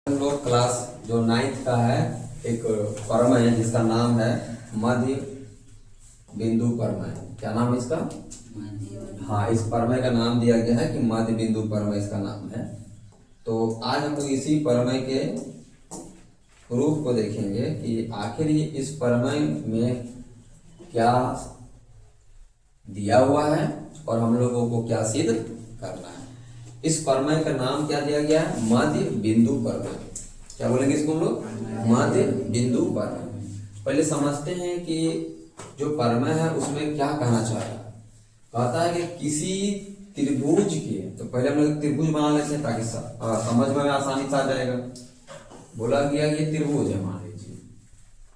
हम लोग क्लास जो 9th का है एक प्रमेय है जिसका नाम है मध्य बिंदु प्रमेय। क्या नाम है इसका? हाँ, इस प्रमेय का नाम दिया गया है कि मध्य बिंदु प्रमेय इसका नाम है। तो आज हम लोग इसी प्रमेय के प्रूफ को देखेंगे कि आखिर इस प्रमेय में क्या दिया हुआ है और हम लोगों को क्या सिद्ध करना है। इस प्रमेय का नाम क्या दिया गया है? मध्य बिंदु प्रमेय। क्या बोलेंगे इसको हम लोग? मध्य बिंदु प्रमेय। पहले समझते हैं कि जो प्रमेय है उसमें क्या कहना चाह रहा है। कहता है कि किसी त्रिभुज के, तो पहले हम लोग त्रिभुज बना लेते हैं ताकि समझ में आसानी से आ जाएगा। बोला गया ये त्रिभुज है, मान लीजिए,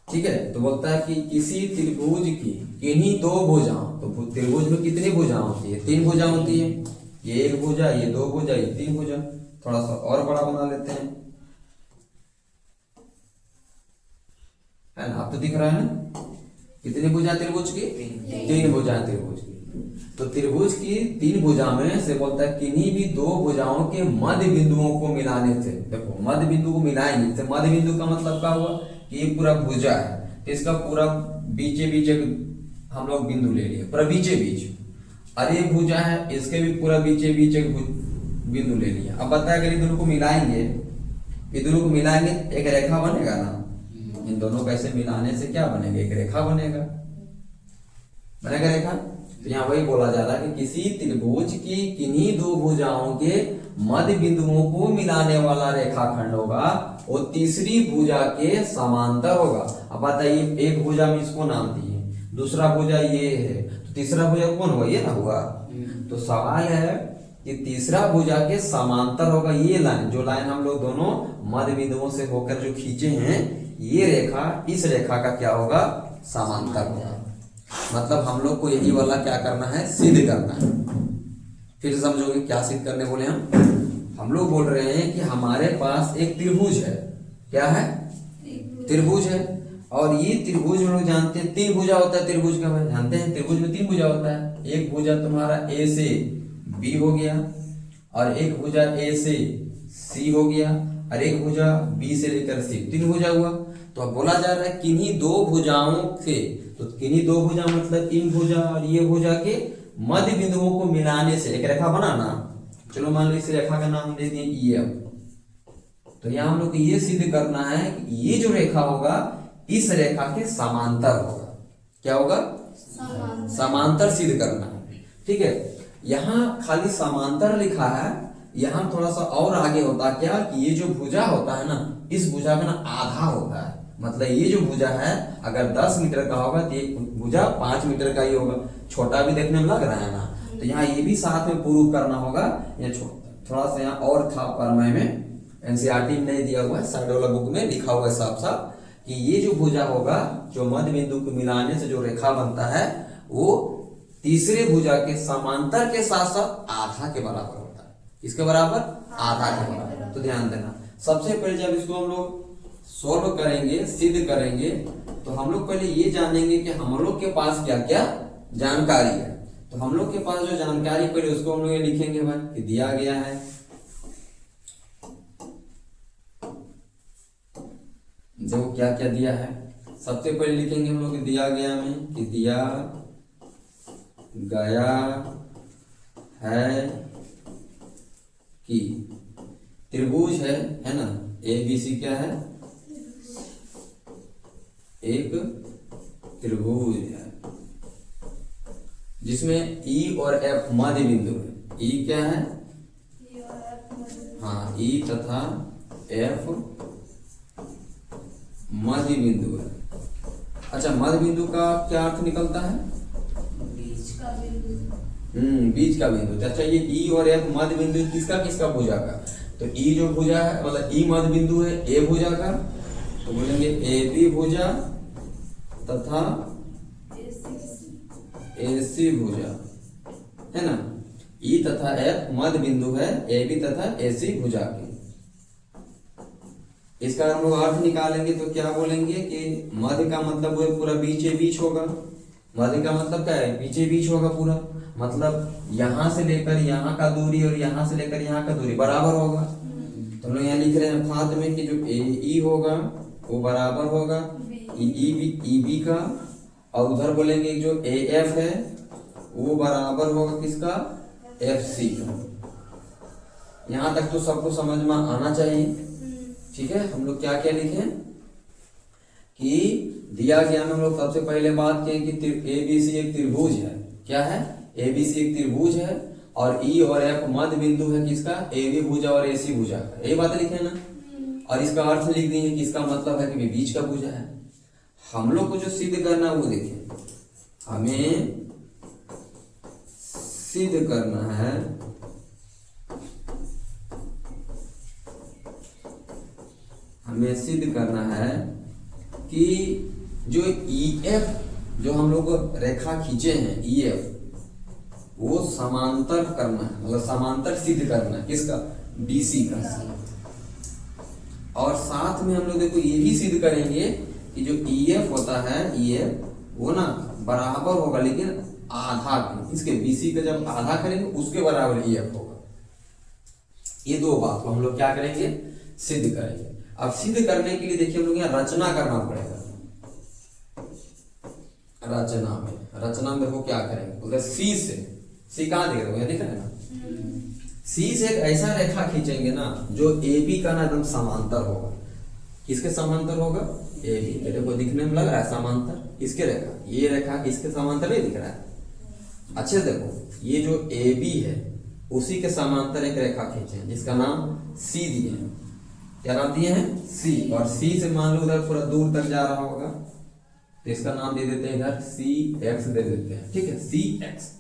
ठीक है। तो बोलता है कि किसी त्रिभुज की किन्हीं दो भुजाओं, तो त्रिभुज में कितनी भुजाएं होती है? 3 भुजा होती है। ये एक भुजा, ये 2 भुजा, ये 3 भुजा। थोड़ा सा और बड़ा बना लेते हैं, है ना? आप तो दिख रहा है ना कितनी भुजा त्रिभुज की? 3 भुजा त्रिभुज की। तो त्रिभुज की 3 भुजा में से बोलता है किन्हीं भी 2 भुजाओं के मध्य बिंदुओं को मिलाने से, देखो मध्य बिंदु को मिलाएंगे तो मध्य बिंदु का मतलब क्या हुआ कि ये पूरा भुजा है तो इसका पूरा बीचे बीच हम लोग बिंदु ले लिए, पूरा बीचे बीच। और ये भुजा है, इसके भी पूरा बीचे बीच एक बिंदु ले लिया। अब बताया अगर इन दोनों को मिलाएंगे, इन दोनों को मिलाएंगे एक रेखा बनेगा ना। इन दोनों को ऐसे मिलाने से क्या बनेगा? एक रेखा बनेगा, बनेगा रेखा। तो यहाँ वही बोला जा रहा है कि किसी त्रिभुज की किन्हीं 2 भुजाओं के मध्य बिंदुओं को मिलाने वाला रेखाखंड होगा वो तीसरी भुजा के समांतर होगा। अब बताइए, एक भुजा में इसको नाम दिए, दूसरा भुजा ये है, तो तीसरा भुजा कौन हुआ? ये ना हुआ। तो सवाल है कि तीसरा भुजा के समांतर होगा ये लाइन, जो लाइन हम लोग दोनों मध्य बिंदुओं से होकर जो खींचे हैं, ये रेखा इस रेखा का क्या होगा? समांतर होगा। मतलब हम लोग को यही वाला क्या करना है? सिद्ध करना है। फिर समझोगे क्या सिद्ध करने बोले हम लोग बोल रहे हैं कि हमारे पास एक त्रिभुज है। क्या है? त्रिभुज है। और ये त्रिभुज हम लोग जानते हैं 3 भुजा होता है त्रिभुज का, जानते हैं त्रिभुज में 3 भुजा होता है। एक भुजा तुम्हारा ए से बी हो गया, और एक भुजा ए से सी हो गया, और एक भुजा बी से लेकर सी, 3 भुजा हुआ। तो अब बोला जा रहा है किन्हीं 2 भुजाओं से, तो किन्हीं 2 भुजा मतलब 3 भुजा और ये भुजा के मध्य बिंदुओं को मिलाने से एक रेखा बनाना। चलो मान लो इस रेखा का नाम दे दिए ई एफ। तो यहाँ हम लोग को ये सिद्ध करना है कि ये जो रेखा होगा इस रेखा के समांतर होगा। क्या होगा? समांतर सिद्ध करना है, ठीक है। यहाँ खाली समांतर लिखा है, यहाँ थोड़ा सा और आगे होता क्या कि ये जो भुजा होता है ना, इस भुजा का ना आधा होता है। मतलब ये जो भुजा है अगर 10 मीटर का होगा तो ये भुजा 5 मीटर का ही होगा। छोटा भी देखने में लग रहा है ना, तो यहाँ ये भी साथ में प्रूव करना होगा। ये थोड़ा सा यहाँ और था प्रमेय में, एनसीईआरटी में नहीं दिया हुआ है, साइड वाला बुक में लिखा हुआ है साफ साफ कि ये जो भुजा होगा जो मध्य बिंदु को मिलाने से जो रेखा बनता है वो तीसरे भुजा के समांतर के साथ साथ आधा के बराबर होता है। किसके बराबर? आधा के बराबर। तो ध्यान देना, सबसे पहले जब इसको हम लोग सोल्व करेंगे, सिद्ध करेंगे, तो हम लोग पहले ये जानेंगे कि हम लोग के पास क्या क्या जानकारी है। तो हम लोग के पास जो जानकारी पहले उसको हम लोग ये लिखेंगे भाई कि दिया गया है। देखो क्या क्या दिया है। सबसे पहले लिखेंगे हम लोग दिया गया में कि दिया गया है कि त्रिभुज है ना, ए बी सी क्या है? एक त्रिभुज है जिसमें ई और एफ मध्य बिंदु है। ई क्या है? हाँ, ई तथा एफ मध्य बिंदु है। अच्छा, मध्य बिंदु का क्या अर्थ निकलता है? बीच का बिंदु। बीच का बिंदु। अच्छा, ये ई और एफ मध्य बिंदु किसका किसका भुजा का? तो ई जो भुजा है मतलब ई मध्य बिंदु है ए भुजा का, तो बोलेंगे ए बी भुजा तथा ए सी भुजा, है ना। ई तथा एफ मध्य बिंदु है ए बी तथा ए सी भुजा के। इसका हम लोग अर्थ निकालेंगे तो क्या बोलेंगे कि मध्य का मतलब वो पूरा बीचे बीच होगा। मध्य का मतलब क्या है? बीचे बीच होगा पूरा। मतलब यहां से लेकर यहाँ का दूरी और यहाँ से लेकर यहाँ का दूरी बराबर होगा। तो हम लोग यहाँ लिख रहे हैं फाद में कि जो ए होगा वो बराबर होगा ई बी का, और उधर बोलेंगे जो ए एफ है वो बराबर होगा किसका, एफ सी का। यहाँ तक तो सबको समझ में आना चाहिए। ठीक है, हम लोग क्या क्या लिखे कि दिया गया में हम लोग सबसे पहले बात किए कि ए बी सी एक त्रिभुज है। क्या है, ए बी सी एक त्रिभुज है और ई और एफ मध्य बिंदु है किसका, ए बी भुजा और ए सी भुजा का। यही बात लिखे ना, और इसका अर्थ लिख दिए कि इसका मतलब है कि बीच का भुजा है। हम लोग को जो सिद्ध करना है वो देखिए, हमें सिद्ध करना है कि जो ई एफ जो हम लोग रेखा खींचे हैं ई एफ वो समांतर करना है, मतलब समांतर सिद्ध करना है किसका, बीसी का। और साथ में हम लोग देखो ये भी सिद्ध करेंगे कि जो ई एफ होता है ई एफ वो ना बराबर होगा लेकिन आधा के, इसके बीसी का जब आधा करेंगे उसके बराबर ई एफ होगा। ये दो बात को हम लोग क्या करेंगे, सिद्ध करेंगे। अब सिद्ध करने के लिए देखिए हम लोग यहाँ रचना करना पड़ेगा। रचना में देखो क्या करेंगे, उधर सी से, सी कहाँ दिख रहा है, दिख रहा है ना, सी से एक ऐसा रेखा खींचेंगे ना जो ए बी का ना एकदम समांतर होगा। किसके समांतर होगा, ए बी। देखो दिखने में लग रहा है समांतर, इसके रेखा, ये रेखा किसके समांतर नहीं दिख रहा है। अच्छे देखो ये जो ए बी है उसी के समांतर एक रेखा खींचे जिसका नाम सी दिए हैं। क्या नाम दिए हैं, सी। और सी से मान लो उधर थोड़ा दूर तक जा रहा होगा तो इसका नाम दे देते हैं इधर सी एक्स दे देते हैं। ठीक है, सी एक्स।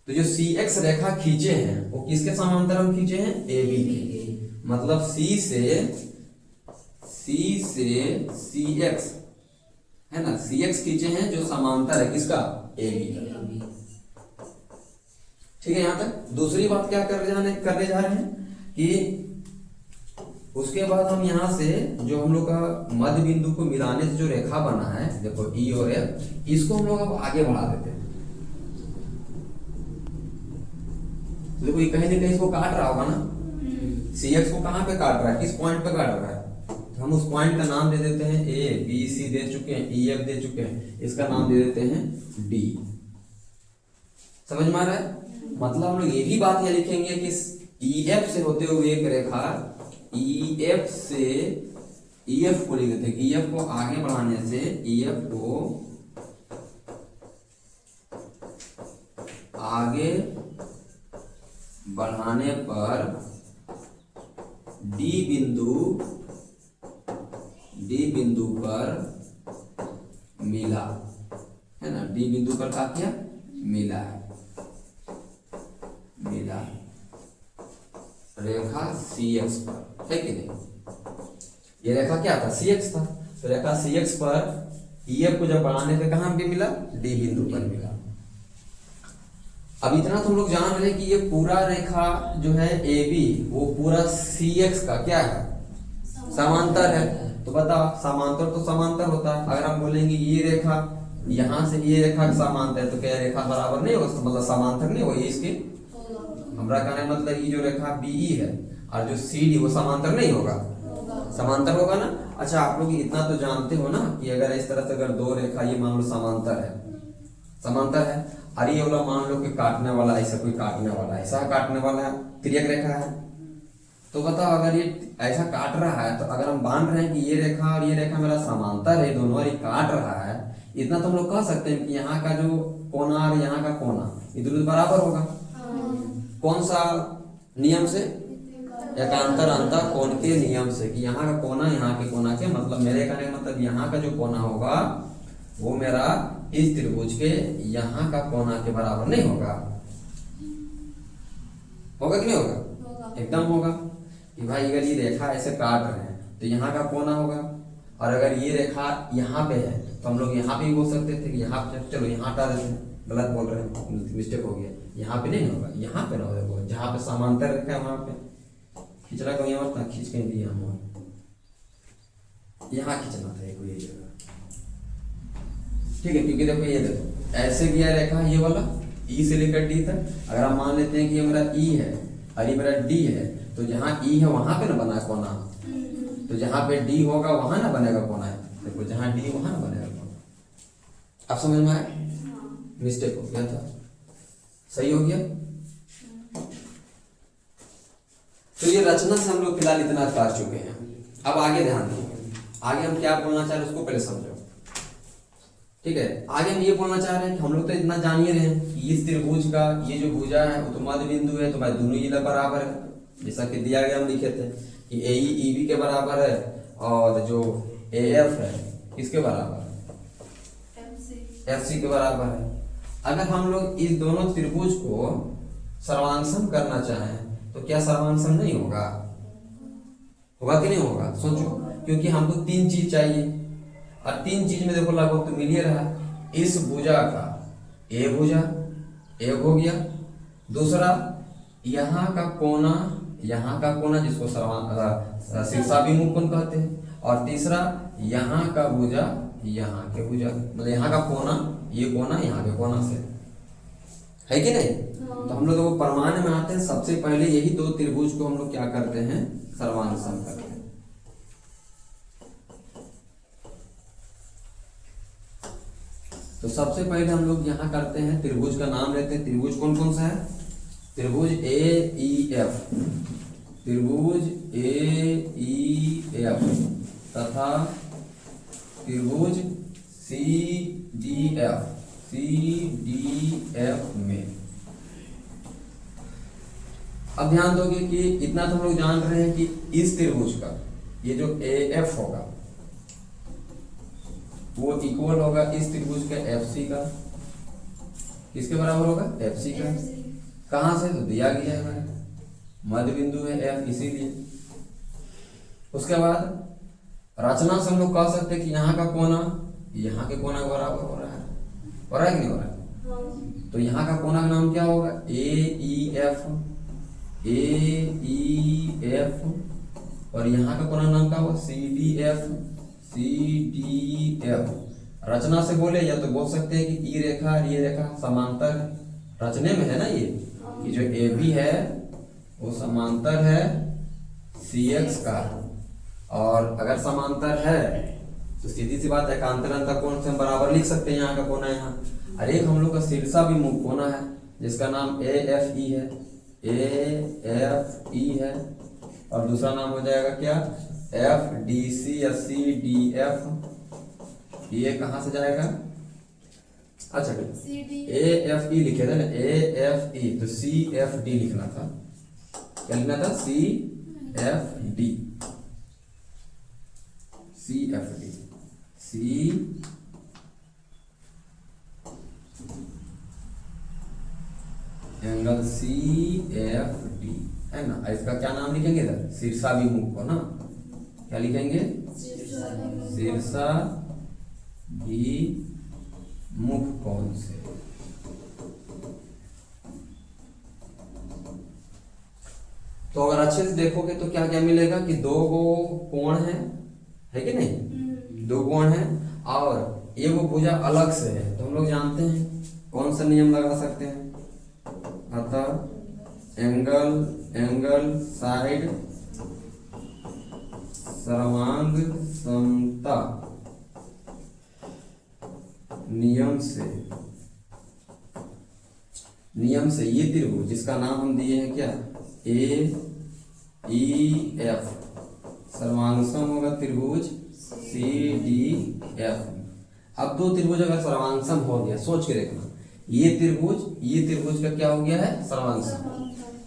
तो जो सी एक्स रेखा खींचे हैं वो किसके समांतर हम खींचे हैं, ए बी के। मतलब सी से सी एक्स है ना, सी एक्स खींचे हैं जो समांतर है किसका, ए बी का। ठीक है, यहां तक। दूसरी बात क्या करने जा रहे हैं कि उसके बाद हम यहां से जो हम लोग का मध्य बिंदु को मिलाने से जो रेखा बना है, देखो ई और एफ, इसको हम लोग अब आगे बढ़ा देते हैं। देखो ये कहीं ना कहीं इसको काट रहा होगा ना, सी एक्स को कहां पे काट रहा है, किस पॉइंट पे काट रहा है, तो हम उस पॉइंट का नाम दे देते हैं ए बी सी दे चुके हैं, ई एफ दे चुके हैं, इसका नाम दे देते हैं डी। समझ में आ रहा है। मतलब हम लोग ये भी बात ये लिखेंगे कि ई एफ से होते हुए एक रेखा ई एफ से ई एफ को लिख देते हैं, ई एफ को आगे बढ़ाने से ई एफ को आगे बढ़ाने पर डी बिंदु पर मिला है ना, डी बिंदु पर क्या मिला रेखा सी एक्स पर, है कि नहीं। ये रेखा क्या था, सी एक्स था। तो रेखा सी एक्स पर ई एफ को जब बढ़ाने पे कहां पे मिला, डी बिंदु पर मिला। अब इतना तुम लोग जान रहे कि ये पूरा रेखा जो है ए बी वो पूरा सी एक्स का क्या है, समांतर है। तो बताओ समांतर तो समांतर होता है। अगर हम बोलेंगे ये रेखा यहां से ये रेखा समांतर है तो क्या रेखा बराबर नहीं होगा, मतलब समांतर नहीं होगी इसके। हमारा कहने मतलब ये जो रेखा बीई है और जो सी डी वो समांतर नहीं होगा, समांतर होगा ना। अच्छा आप लोग इतना तो जानते हो ना कि अगर इस तरह से अगर दो रेखा ये मान लो समांतर है और ये वाला मान लो कि काटने वाला ऐसा कोई काटने वाला ऐसा काटने वाला तिर्यक रेखा है, तो बताओ अगर ये ऐसा काट रहा है तो अगर हम बांध रहे हैं कि ये रेखा और ये रेखा मेरा समांतर है दोनों और ये काट रहा है, इतना तो हम लोग कह सकते हैं कि यहाँ का जो कोना और यहाँ का कोना ये दोनों बराबर होगा। कौन सा नियम से, एकांतर अंतर कोण के नियम से, कि यहाँ का कोना यहाँ के कोना के, मतलब मेरे कहने का मतलब यहाँ का जो कोना होगा वो मेरा इस त्रिभुज के यहाँ का कोना के बराबर नहीं होगा। कि नहीं होगा, एकदम होगा। कि भाई अगर ये रेखा ऐसे काट रहे हैं तो यहाँ का कोना होगा, और अगर ये रेखा यहाँ पे है तो हम लोग यहाँ पे भी बोल सकते थे कि यहाँ पे, चलो यहाँ हटा देते हैं, गलत बोल रहे हैं, मिस्टेक हो गया। यहाँ पे नहीं होगा, यहाँ पे ना होगा, जहाँ पे समांतर रेखा है वहां पे खींचना को यहाँ खींच के दिया हम, यहाँ खींचना था एक ये जगह। ठीक है, क्योंकि देखो ये देखो ऐसे गया रेखा ये वाला ई से लेकर डी तक। अगर हम मान लेते हैं कि ये मेरा ई है और ये मेरा डी है तो जहाँ ई है वहां पे ना बना है कोना, तो जहाँ पे डी होगा वहां ना बनेगा कोना है। देखो जहाँ डी वहां ना बनेगा कोना। आप समझ में आया? मिस्टेक हो गया था, सही हो गया। तो ये रचना से हम लोग फिलहाल इतना कर चुके हैं। अब आगे ध्यान दो, आगे हम क्या बोलना चाह रहे हैं उसको पहले समझो, ठीक है। आगे हम ये बोलना चाह रहे हैं कि हम लोग तो इतना जान ही रहे हैं कि इस त्रिभुज का ये जो भुजा है वो तो मध्य बिंदु है, तो भाई दोनों ही बराबर है। जैसा कि दिया गया हम लिखे थे कि ए ई बी के बराबर है और जो ए एफ है किसके बराबर है, एफ सी के बराबर है। अगर हम लोग इस दोनों त्रिभुज को सर्वांगसम करना चाहें तो क्या सर्वांगसम नहीं होगा? होगा कि नहीं होगा? सोचो, क्योंकि हमको तीन चीज चाहिए और तीन चीज में देखो लगभग तो मिल ही रहा। इस भुजा का ए भुजा एक हो गया, दूसरा यहाँ का कोना जिसको शीर्षाभिमुख कोण कहते हैं, और तीसरा यहाँ का भुजा यहाँ के भुजा, मतलब यहाँ का कोना, ये कोना यहाँ के कोना से, है कि नहीं? तो हम लोग परमाणु में आते हैं, सबसे पहले यही दो त्रिभुज को हम लोग क्या करते हैं, सर्वांगसम करते हैं। तो सबसे पहले हम लोग यहाँ करते हैं, त्रिभुज का नाम लेते हैं। त्रिभुज कौन कौन सा है? त्रिभुज ए ई एफ, त्रिभुज ए ई एफ तथा त्रिभुज सी डी एफ में। अब ध्यान दोगे कि इतना तो हम लोग जान रहे हैं कि इस त्रिभुज का ये जो ए एफ होगा वो इक्वल होगा इस त्रिभुज के एफ सी का। किसके बराबर होगा? एफ सी का। कहां से? तो दिया गया है भाई, मध्य बिंदु है एफ, इसीलिए। उसके बाद रचना से हम लोग कह सकते हैं कि यहाँ का कोना यहाँ के कोना के बराबर हो रहा है कि नहीं हो रहा है? तो यहाँ का कोना का नाम क्या होगा? ए ई एफ, और यहाँ का कोना नाम क्या होगा? C D F. रचना से बोले या तो बोल सकते हैं कि ई रेखा और ये रेखा समांतर रचने में है ना, ये जो ए बी है वो समांतर है सी एक्स का, और अगर समांतर है तो सीधी सी बात है एकांतर अंतर कोण से हम बराबर लिख सकते हैं यहाँ का कोना यहाँ। और एक हम लोग का शीर्षाभिमुख कोना है जिसका नाम ए एफ ई है, और दूसरा नाम हो जाएगा क्या? एफ डी सी या सी डी एफ। ये कहाँ से जाएगा? अच्छा ए एफ ई लिखे थे ना, ए एफ ई, तो सी एफ डी लिखना था। क्या लिखना था? C F D, angle C F D है ना। इसका क्या नाम लिखेंगे इधर? शीर्षाभिमुख को ना, क्या लिखेंगे? शीर्षाभिमुख कोण से। तो अगर अच्छे से देखोगे तो क्या क्या मिलेगा कि दो कोण है कि नहीं? दो कोण है और एक भुजा अलग से है, तो हम लोग जानते हैं कौन सा नियम लगा सकते हैं। अतः एंगल साइड सर्वांग समता नियम से ये त्रिभुज जिसका नाम हम दिए हैं क्या? ए ई एफ सर्वांगसम होगा त्रिभुज सी डी एफ। अब दो त्रिभुज अगर सर्वांगसम हो गया, सोच के देखना, ये त्रिभुज का क्या हो गया है? सर्वांगसम।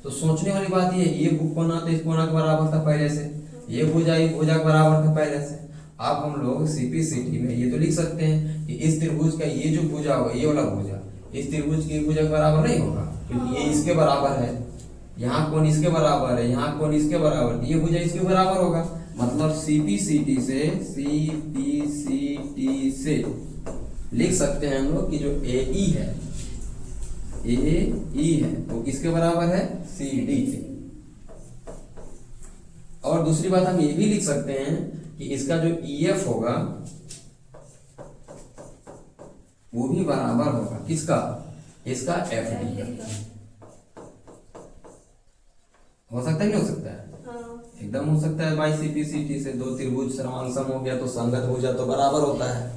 तो सोचने वाली बात ये कोना तो इस कोना के बराबर था पहले से, ये भुजा इस भुजा के बराबर था पहले से। अब हम लोग सीपीसीटी में ये तो लिख सकते हैं कि इस त्रिभुज का ये जो भुजा होगा, ये वाला भुजा इस त्रिभुज की भुजा के बराबर नहीं होगा, क्योंकि ये इसके बराबर है, यहाँ कोण इसके बराबर है, यहाँ कोण इसके बराबर, ये भुजा इसके बराबर होगा। मतलब सीपीसीटी से लिख सकते हैं हम लोग कि जो ए ई है वो किसके बराबर है? सी डी से। और दूसरी बात हम ये भी लिख सकते हैं कि इसका जो ई एफ होगा वो भी बराबर होगा किसका? इसका एफ डी का। हो सकता है नहीं हो सकता है? हाँ। एकदम हो सकता है भाई। सीपी से दो त्रिभुज समान सम हो गया तो संगत भुजा तो बराबर होता है।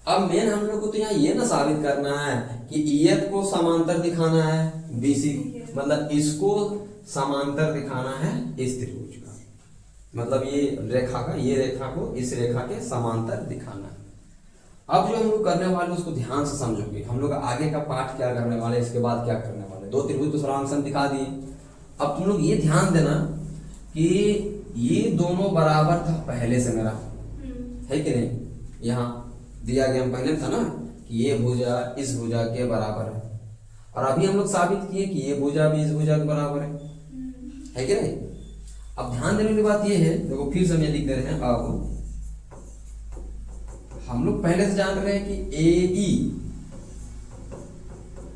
अब मेन हम लोग को तो यहाँ ये ना साबित करना है कि ईएफ को समांतर दिखाना है बीसी, मतलब इसको समांतर दिखाना है इस त्रिभुज का, मतलब ये रेखा का, ये रेखा को इस रेखा के समांतर दिखाना है। अब जो हम लोग करने वाले उसको ध्यान से समझोगे। हम लोग आगे का पाठ क्या करने वाले, इसके बाद क्या करने वाले। दो त्रिभुज तो समान दिखा दिए। अब तुम लोग ये ध्यान देना कि ये दोनों बराबर था पहले से मेरा, है कि नहीं? यहाँ दिया गया पहले था ना कि ये भुजा इस भुजा के बराबर है, और अभी हम लोग साबित किए कि ये भुजा भी इस भुजा के बराबर है कि नहीं? अब ध्यान देने की बात ये है, देखो फिर से हम ये लिख दे रहे हैं। अब हम लोग पहले से जान रहे हैं कि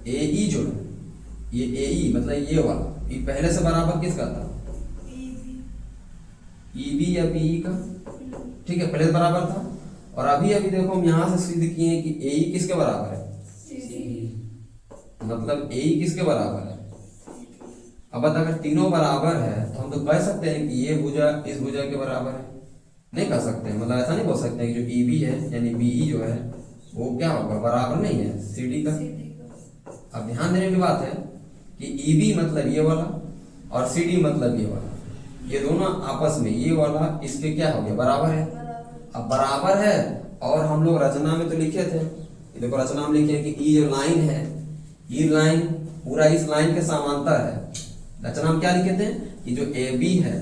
ए जो है, ये ए मतलब ये वाला, ये पहले से बराबर किसका था? ईबी या पीई का, ठीक है, पहले से बराबर था। और अभी देखो हम यहां से सिद्ध किए कि ए किसके बराबर है, मतलब ए किसके बराबर है। अब अगर तीनों बराबर है तो हम तो कह सकते हैं कि ये भुजा इस भुजा के बराबर है? नहीं कह सकते, मतलब ऐसा नहीं बोल सकते कि जो ईबी है यानी बीई जो है वो क्या होगा, बराबर नहीं है सीडी का। अब ध्यान देने की बात है कि ईबी मतलब ये वाला और सीडी मतलब ये वाला, ये दोनों आपस में ये वाला इसके क्या हो गया, बराबर है। अब बराबर है, और हम लोग रचना में तो लिखे थे, देखो रचना में लिखे कि ई जो लाइन है, ये लाइन पूरा इस लाइन के समांतर है। रचना में क्या लिखे थे कि जो ए बी है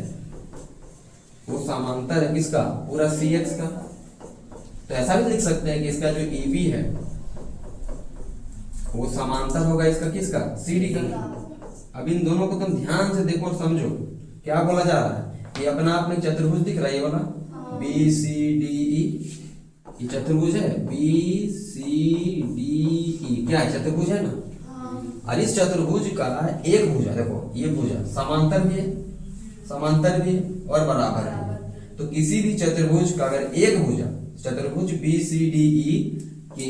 वो समांतर है किसका, पूरा सी एक्स का। तो ऐसा भी लिख सकते हैं कि इसका जो ई बी है वो समांतर होगा इसका किसका, सी डी का। अब इन दोनों को तुम ध्यान से देखो और समझो क्या बोला जा रहा है। ये अपना आप में चतुर्भुज दिख रहा है, ये वाला बी सी डी ई, ये चतुर्भुज है बी सी डी ई, क्या है, चतुर्भुज है ना। और इस चतुर्भुज का एक भुजा, देखो ये भुजा समांतर भी है, समांतर भी है और बराबर है। तो किसी भी चतुर्भुज का अगर एक भुजा, चतुर्भुज बी सी डी ई के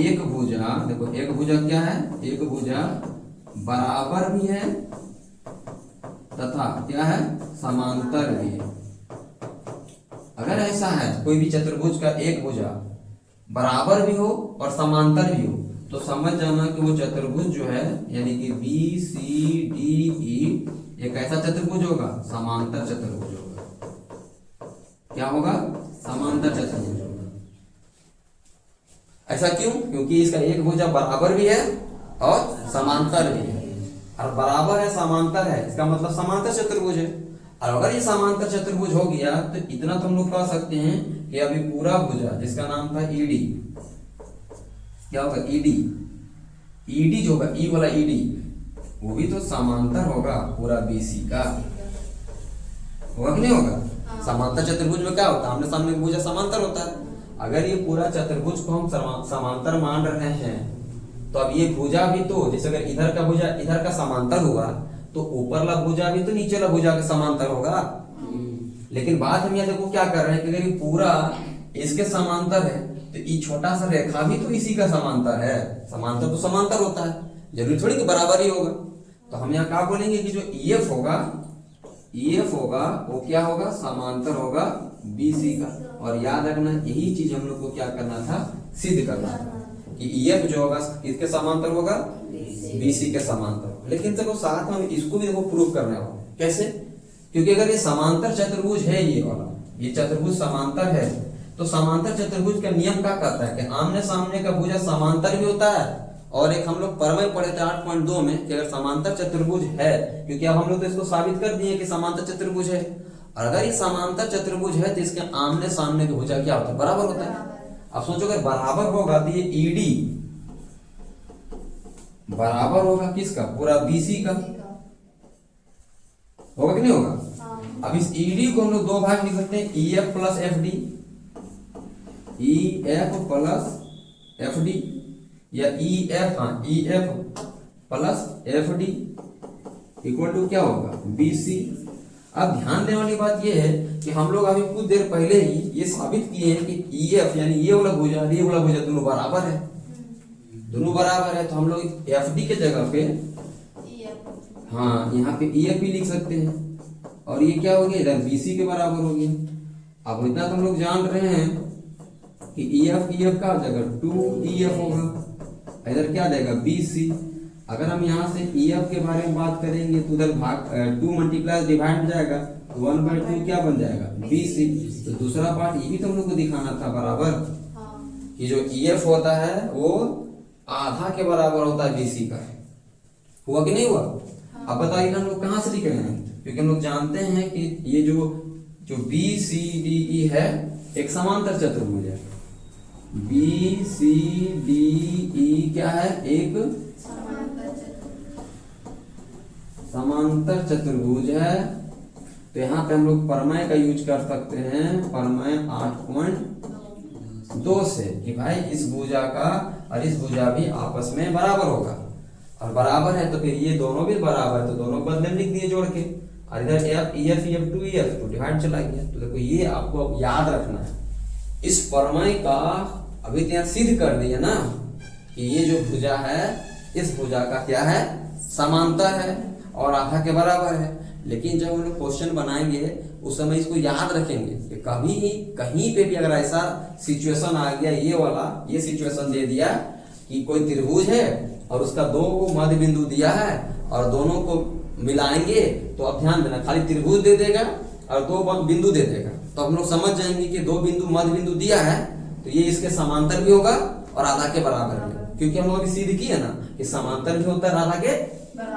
एक भुजा, देखो एक भुजा क्या है, एक भुजा बराबर भी है तथा क्या है, समांतर भी है। अगर ऐसा है कोई भी चतुर्भुज का एक भुजा बराबर भी हो और समांतर भी हो तो समझ जाना कि वो चतुर्भुज जो है यानी कि बी सी डी ई एक ऐसा चतुर्भुज होगा, समांतर चतुर्भुज होगा। क्या होगा, समांतर चतुर्भुज होगा। ऐसा क्यों? क्योंकि इसका एक भुजा बराबर भी है और समांतर भी है, और बराबर है समांतर है इसका मतलब समांतर चतुर्भुज है। और अगर ये समांतर चतुर्भुज हो गया तो इतना तो हम लोग कह सकते हैं कि अभी पूरा भुजा जिसका नाम था ईडी, क्या होगा, ईडी जो होगा, ई वाला ईडी वो भी तो समांतर होगा पूरा बीसी का, होगा कि नहीं होगा? समांतर चतुर्भुज में क्या होता है, आमने सामने भुजा समांतर होता है। अगर ये पूरा चतुर्भुज को हम समांतर मान रहे हैं तो अब ये भुजा भी तो, जैसे अगर इधर का भुजा इधर का समांतर हुआ तो ऊपर वाला भुजा भी तो नीचे वाला भुजा के समांतर होगा। लेकिन बात हम यहाँ देखो क्या कर रहे हैं कि अगर ये पूरा इसके समांतर है तो ये छोटा सा रेखा भी तो इसी का समांतर है। समांतर तो समांतर होता है, जरूरी थोड़ी कि बराबर ही होगा। तो हम यहाँ क्या बोलेंगे कि जो ईएफ होगा वो क्या होगा, समांतर होगा बीसी का। और याद रखना यही चीज हम लोग को क्या करना था, सिद्ध करना था कि ईएफ जो होगा किसके समांतर होगा, बीसी के समांतर। लेकिन देखो साथ में इसको भी देखो प्रूव करने वाला, कैसे? क्योंकि अगर ये समांतर चतुर्भुज है, ये वाला ये चतुर्भुज समांतर है, तो समांतर चतुर्भुज का नियम क्या कहता है कि आमने सामने का भुजा समांतर भी होता है। और एक हम लोग परमय पढ़े थे 8.2 में कि अगर समांतर चतुर्भुज है, क्योंकि अब हम लोग तो इसको साबित कर दिए कि समांतर चतुर्भुज है, और अगर ये समांतर चतुर्भुज है तो इसके आमने सामने का भुजा क्या होता है, बराबर होता है। अब सोचो अगर बराबर होगा तो ये ईडी बराबर होगा किसका, पूरा बीसी का, होगा कि नहीं होगा? अब इस ईडी को हम लोग दो भाग लिख सकते हैं, EF plus F D, EF plus F D, या ईएफ, हाँ EF plus F D equal to क्या होगा, बीसी। अब ध्यान देने वाली बात यह है कि हम लोग अभी कुछ देर पहले ही ये साबित किए हैं कि ईएफ यानी ये वाला भुजा दोनों बराबर है, दोनों बराबर है। तो हम लोग एफ डी के जगह पे हाँ यहाँ पे EF भी लिख सकते हैं, और ये क्या हो गया, इधर BC के बराबर हो गया। अब इतना तो हम लोग जान रहे हैं कि EF का हो जाएगा 2EF होगा, इधर क्या देगा BC। अगर हम यहाँ से EF के बारे में बात करेंगे तो उधर भाग 2 मल्टीप्लाई डिवाइड हो जाएगा, 1/2 क्या बन जाएगा BC। तो दूसरा पार्ट ये भी तो हम लोग को दिखाना था बराबर, हाँ। कि जो EF होता है वो आधा के बराबर होता है BC का। हुआ कि नहीं हुआ? अब बताइए हम लोग कहाँ से लिख रहे हैं, क्योंकि हम लोग जानते हैं कि ये जो BCDE है एक समांतर चतुर्भुज है। BCDE क्या है, एक समांतर चतुर्भुज है। तो यहाँ पे हम लोग परमय का यूज कर सकते हैं, परमय 8.2 से, कि भाई इस भुजा का और इस भुजा भी आपस में बराबर होगा, और बराबर है तो फिर ये दोनों भी बराबर है, तो दोनों को बदले में लिख दिए जोड़ के, और इधर EF 2 डिवाइड चला गया। तो देखो ये आपको अब याद रखना है, इस परमय का अभी यहाँ सिद्ध कर दिया ना कि ये जो भुजा है इस भुजा का क्या है, समांतर है और आधा के बराबर है। लेकिन जब हम लोग क्वेश्चन बनाएंगे उस समय इसको याद रखेंगे कि कभी कहीं पे भी अगर ऐसा सिचुएशन आ गया, ये वाला ये सिचुएशन दे दिया कि कोई त्रिभुज है और उसका 2 मध्य बिंदु दिया है और दोनों को मिलाएंगे, तो अब ध्यान देना खाली त्रिभुज दे देगा और 2 बिंदु दे देगा, तो हम लोग समझ जाएंगे कि 2 बिंदु मध्य बिंदु दिया है तो ये इसके समांतर भी होगा और आधा के बराबर भी, क्योंकि हम लोग अभी सिद्ध किए ना कि समांतर भी होता है, आधा के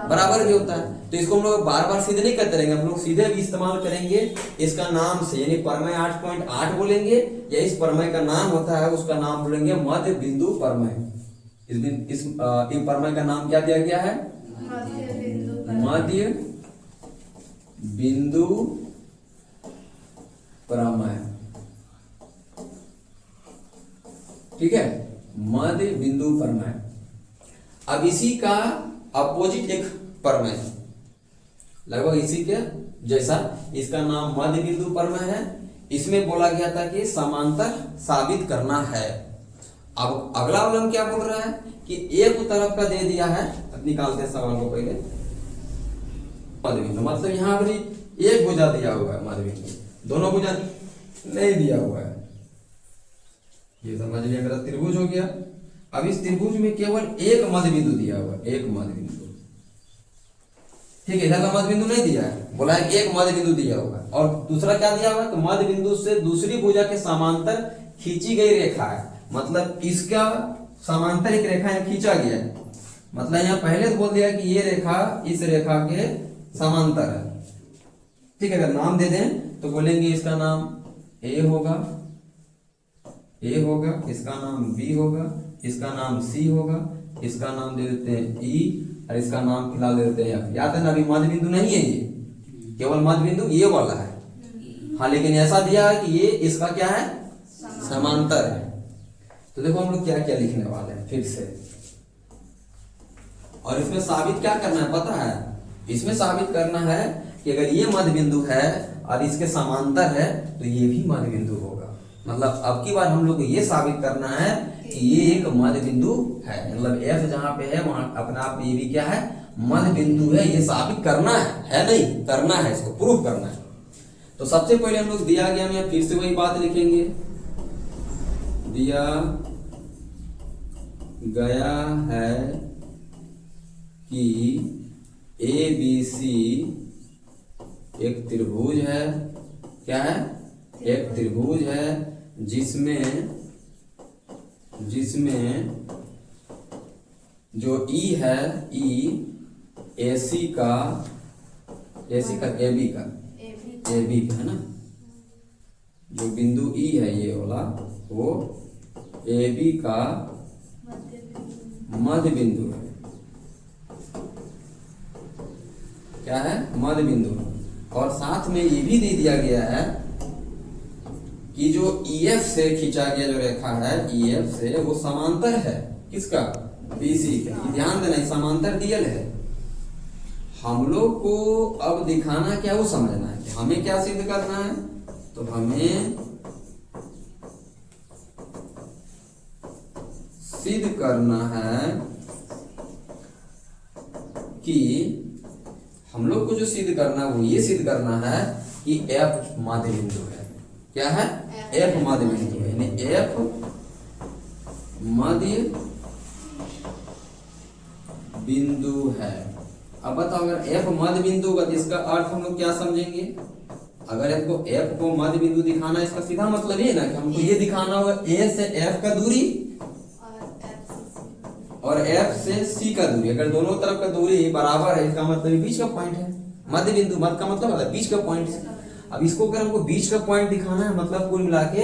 बराबर भी होता है। तो इसको हम लोग बार बार सिद्ध नहीं करते रहेंगे, हम लोग सीधे भी इस्तेमाल करेंगे इसका नाम से, यानी परमय 8.8 बोलेंगे, या इस परमय का नाम होता है उसका नाम बोलेंगे मध्य बिंदु परमय। इस परमय का नाम क्या दिया गया है, मध्य बिंदु परमय। ठीक है, मध्य बिंदु परमय। अब इसी का अपोजिट एक परमय लगभग इसी के जैसा, इसका नाम मध्य बिंदु परमय है। इसमें बोला गया था कि समांतर साबित करना है। अब अगला वाला क्या बोल रहा है कि एक तरफ का दे दिया है, अब निकालते हैं सवाल को पहले। मध्य बिंदु मतलब यहाँ पर एक भुजा दिया हुआ है मध्य बिंदु, दोनों भुजा नहीं दिया हुआ है, ये समझ लिया मेरा त्रिभुज हो गया। अब इस त्रिभुज में केवल एक मध्य बिंदु दिया हुआ है, एक मध्य बिंदु। ठीक है, इधर का मध्य बिंदु नहीं दिया है, बोला है एक मध्य बिंदु दिया हुआ है, और दूसरा क्या दिया हुआ है, तो मध्य बिंदु से दूसरी भुजा के समांतर खींची गई रेखा है, मतलब इसका समांतर एक रेखा यहाँ खींचा गया है। मतलब यहाँ पहले बोल दिया कि ये रेखा इस रेखा के समांतर है। ठीक है, अगर नाम दे दें तो बोलेंगे इसका नाम ए होगा, इसका नाम बी होगा, इसका नाम सी होगा, इसका नाम दे देते हैं ई, और इसका नाम फिलहाल दे देते हैं एफ। याद है ना, अभी मध्य बिंदु नहीं है, ये केवल मध्य बिंदु ये वाला है। हाँ, लेकिन ऐसा दिया है कि ये इसका क्या है, समांतर है। तो देखो हम लोग क्या क्या लिखने वाले हैं फिर से, और इसमें साबित क्या करना है पता है, इसमें साबित करना है कि अगर ये मध्य बिंदु है और इसके समांतर है तो ये भी मध्य बिंदु होगा। मतलब अब की बार हम लोग को ये साबित करना है कि ये एक मध्य बिंदु है, मतलब एफ जहां पे है वहां अपने आप ये भी क्या है, मध्य बिंदु है। ये साबित करना है नहीं, करना है, इसको प्रूफ करना है। तो सबसे पहले हम लोग दिया गया में फिर से वही बात लिखेंगे, दिया गया है कि ABC एक त्रिभुज है। क्या है, एक त्रिभुज है जिसमें जो E है, E AC का AB का है ना, जो बिंदु E है ये वाला, वो AB का मध्य बिंदु है। क्या है, मध्य बिंदु। और साथ में ये भी दे दिया गया है कि जो EF से खींचा गया जो रेखा है, EF से वो समांतर है किसका, BC का। ध्यान देना, समांतर DL है। हम लोग को अब दिखाना क्या, वो समझना है कि हमें क्या सिद्ध करना है। तो हमें सिद्ध करना है कि हम लोग को जो सिद्ध करना है वो ये सिद्ध करना है कि एफ मध्य बिंदु है। क्या है? एफ मध्य बिंदु है, यानी एफ मध्य बिंदु है। अब बताओ अगर एफ मध्य बिंदु का इसका अर्थ हम लोग क्या समझेंगे? अगर एफ को मध्य बिंदु दिखाना, इसका सीधा मतलब ये ना कि हमको ये दिखाना होगा ए से एफ का दूरी और एफ से सी का दूरी। अगर दोनों तरफ का दूरी बराबर है, इसका मतलब बीच का पॉइंट है। मध्य बिंदु, मध्य का मतलब है बीच का पॉइंट है। अब इसको अगर हमको बीच का पॉइंट दिखाना है, मतलब कुल मिला के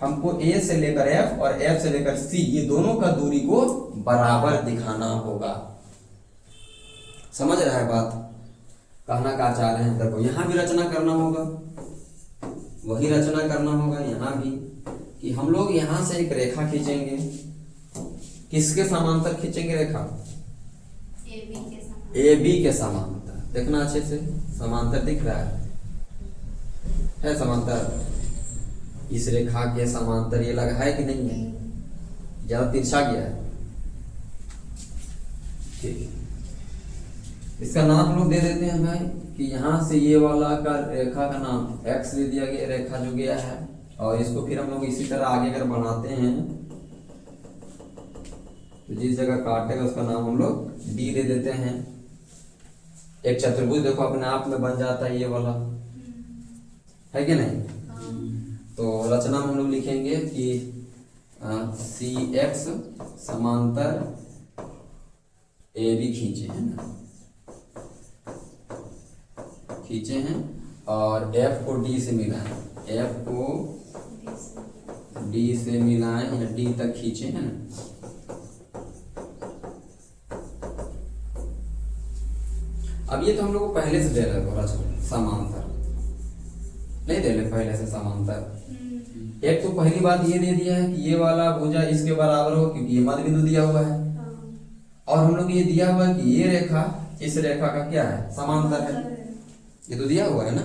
हमको ए से लेकर एफ और एफ से लेकर सी, ये दोनों का दूरी को बराबर दिखाना होगा। समझ रहा है बात? कहना का चाह रहे हैं, देखो यहां भी रचना करना होगा, वही रचना करना होगा यहाँ भी, कि हम लोग यहां से एक रेखा खींचेंगे। किसके समांतर खींचेंगे रेखा? ए बी के समांतर। देखना अच्छे से, समांतर दिख रहा है समांतर। इस रेखा के समांतर ये लगा है कि नहीं है? ज्यादा तिरछा गया है, ठीक है। इसका नाम हम लोग दे देते हैं भाई कि यहाँ से ये वाला का रेखा का नाम एक्स दे दिया गया, रेखा जो गया है। और इसको फिर हम लोग इसी तरह आगे अगर बढ़ाते हैं तो जिस जगह काटेगा उसका नाम हम लोग डी दे देते हैं। एक चतुर्भुज देखो अपने आप में बन जाता है ये वाला, है कि नहीं? तो रचना में हम लोग लिखेंगे कि सी एक्स समांतर ए बी खींचे हैं ना, खींचे हैं, और एफ को डी से मिलाएं, एफ को डी से मिलाएं या डी तक खींचे हैं ना। अब ये तो हम लोग को पहले से दे रहे थे समांतर, नहीं दे रहे पहले से समांतर। एक तो पहली बात ये दे दिया है कि ये वाला भुजा इसके बराबर हो, क्योंकि ये मध्य बिंदु दिया हुआ है। और हम लोग ये दिया हुआ है कि ये रेखा इस रेखा का क्या है? समांतर है। ये तो दिया हुआ है ना।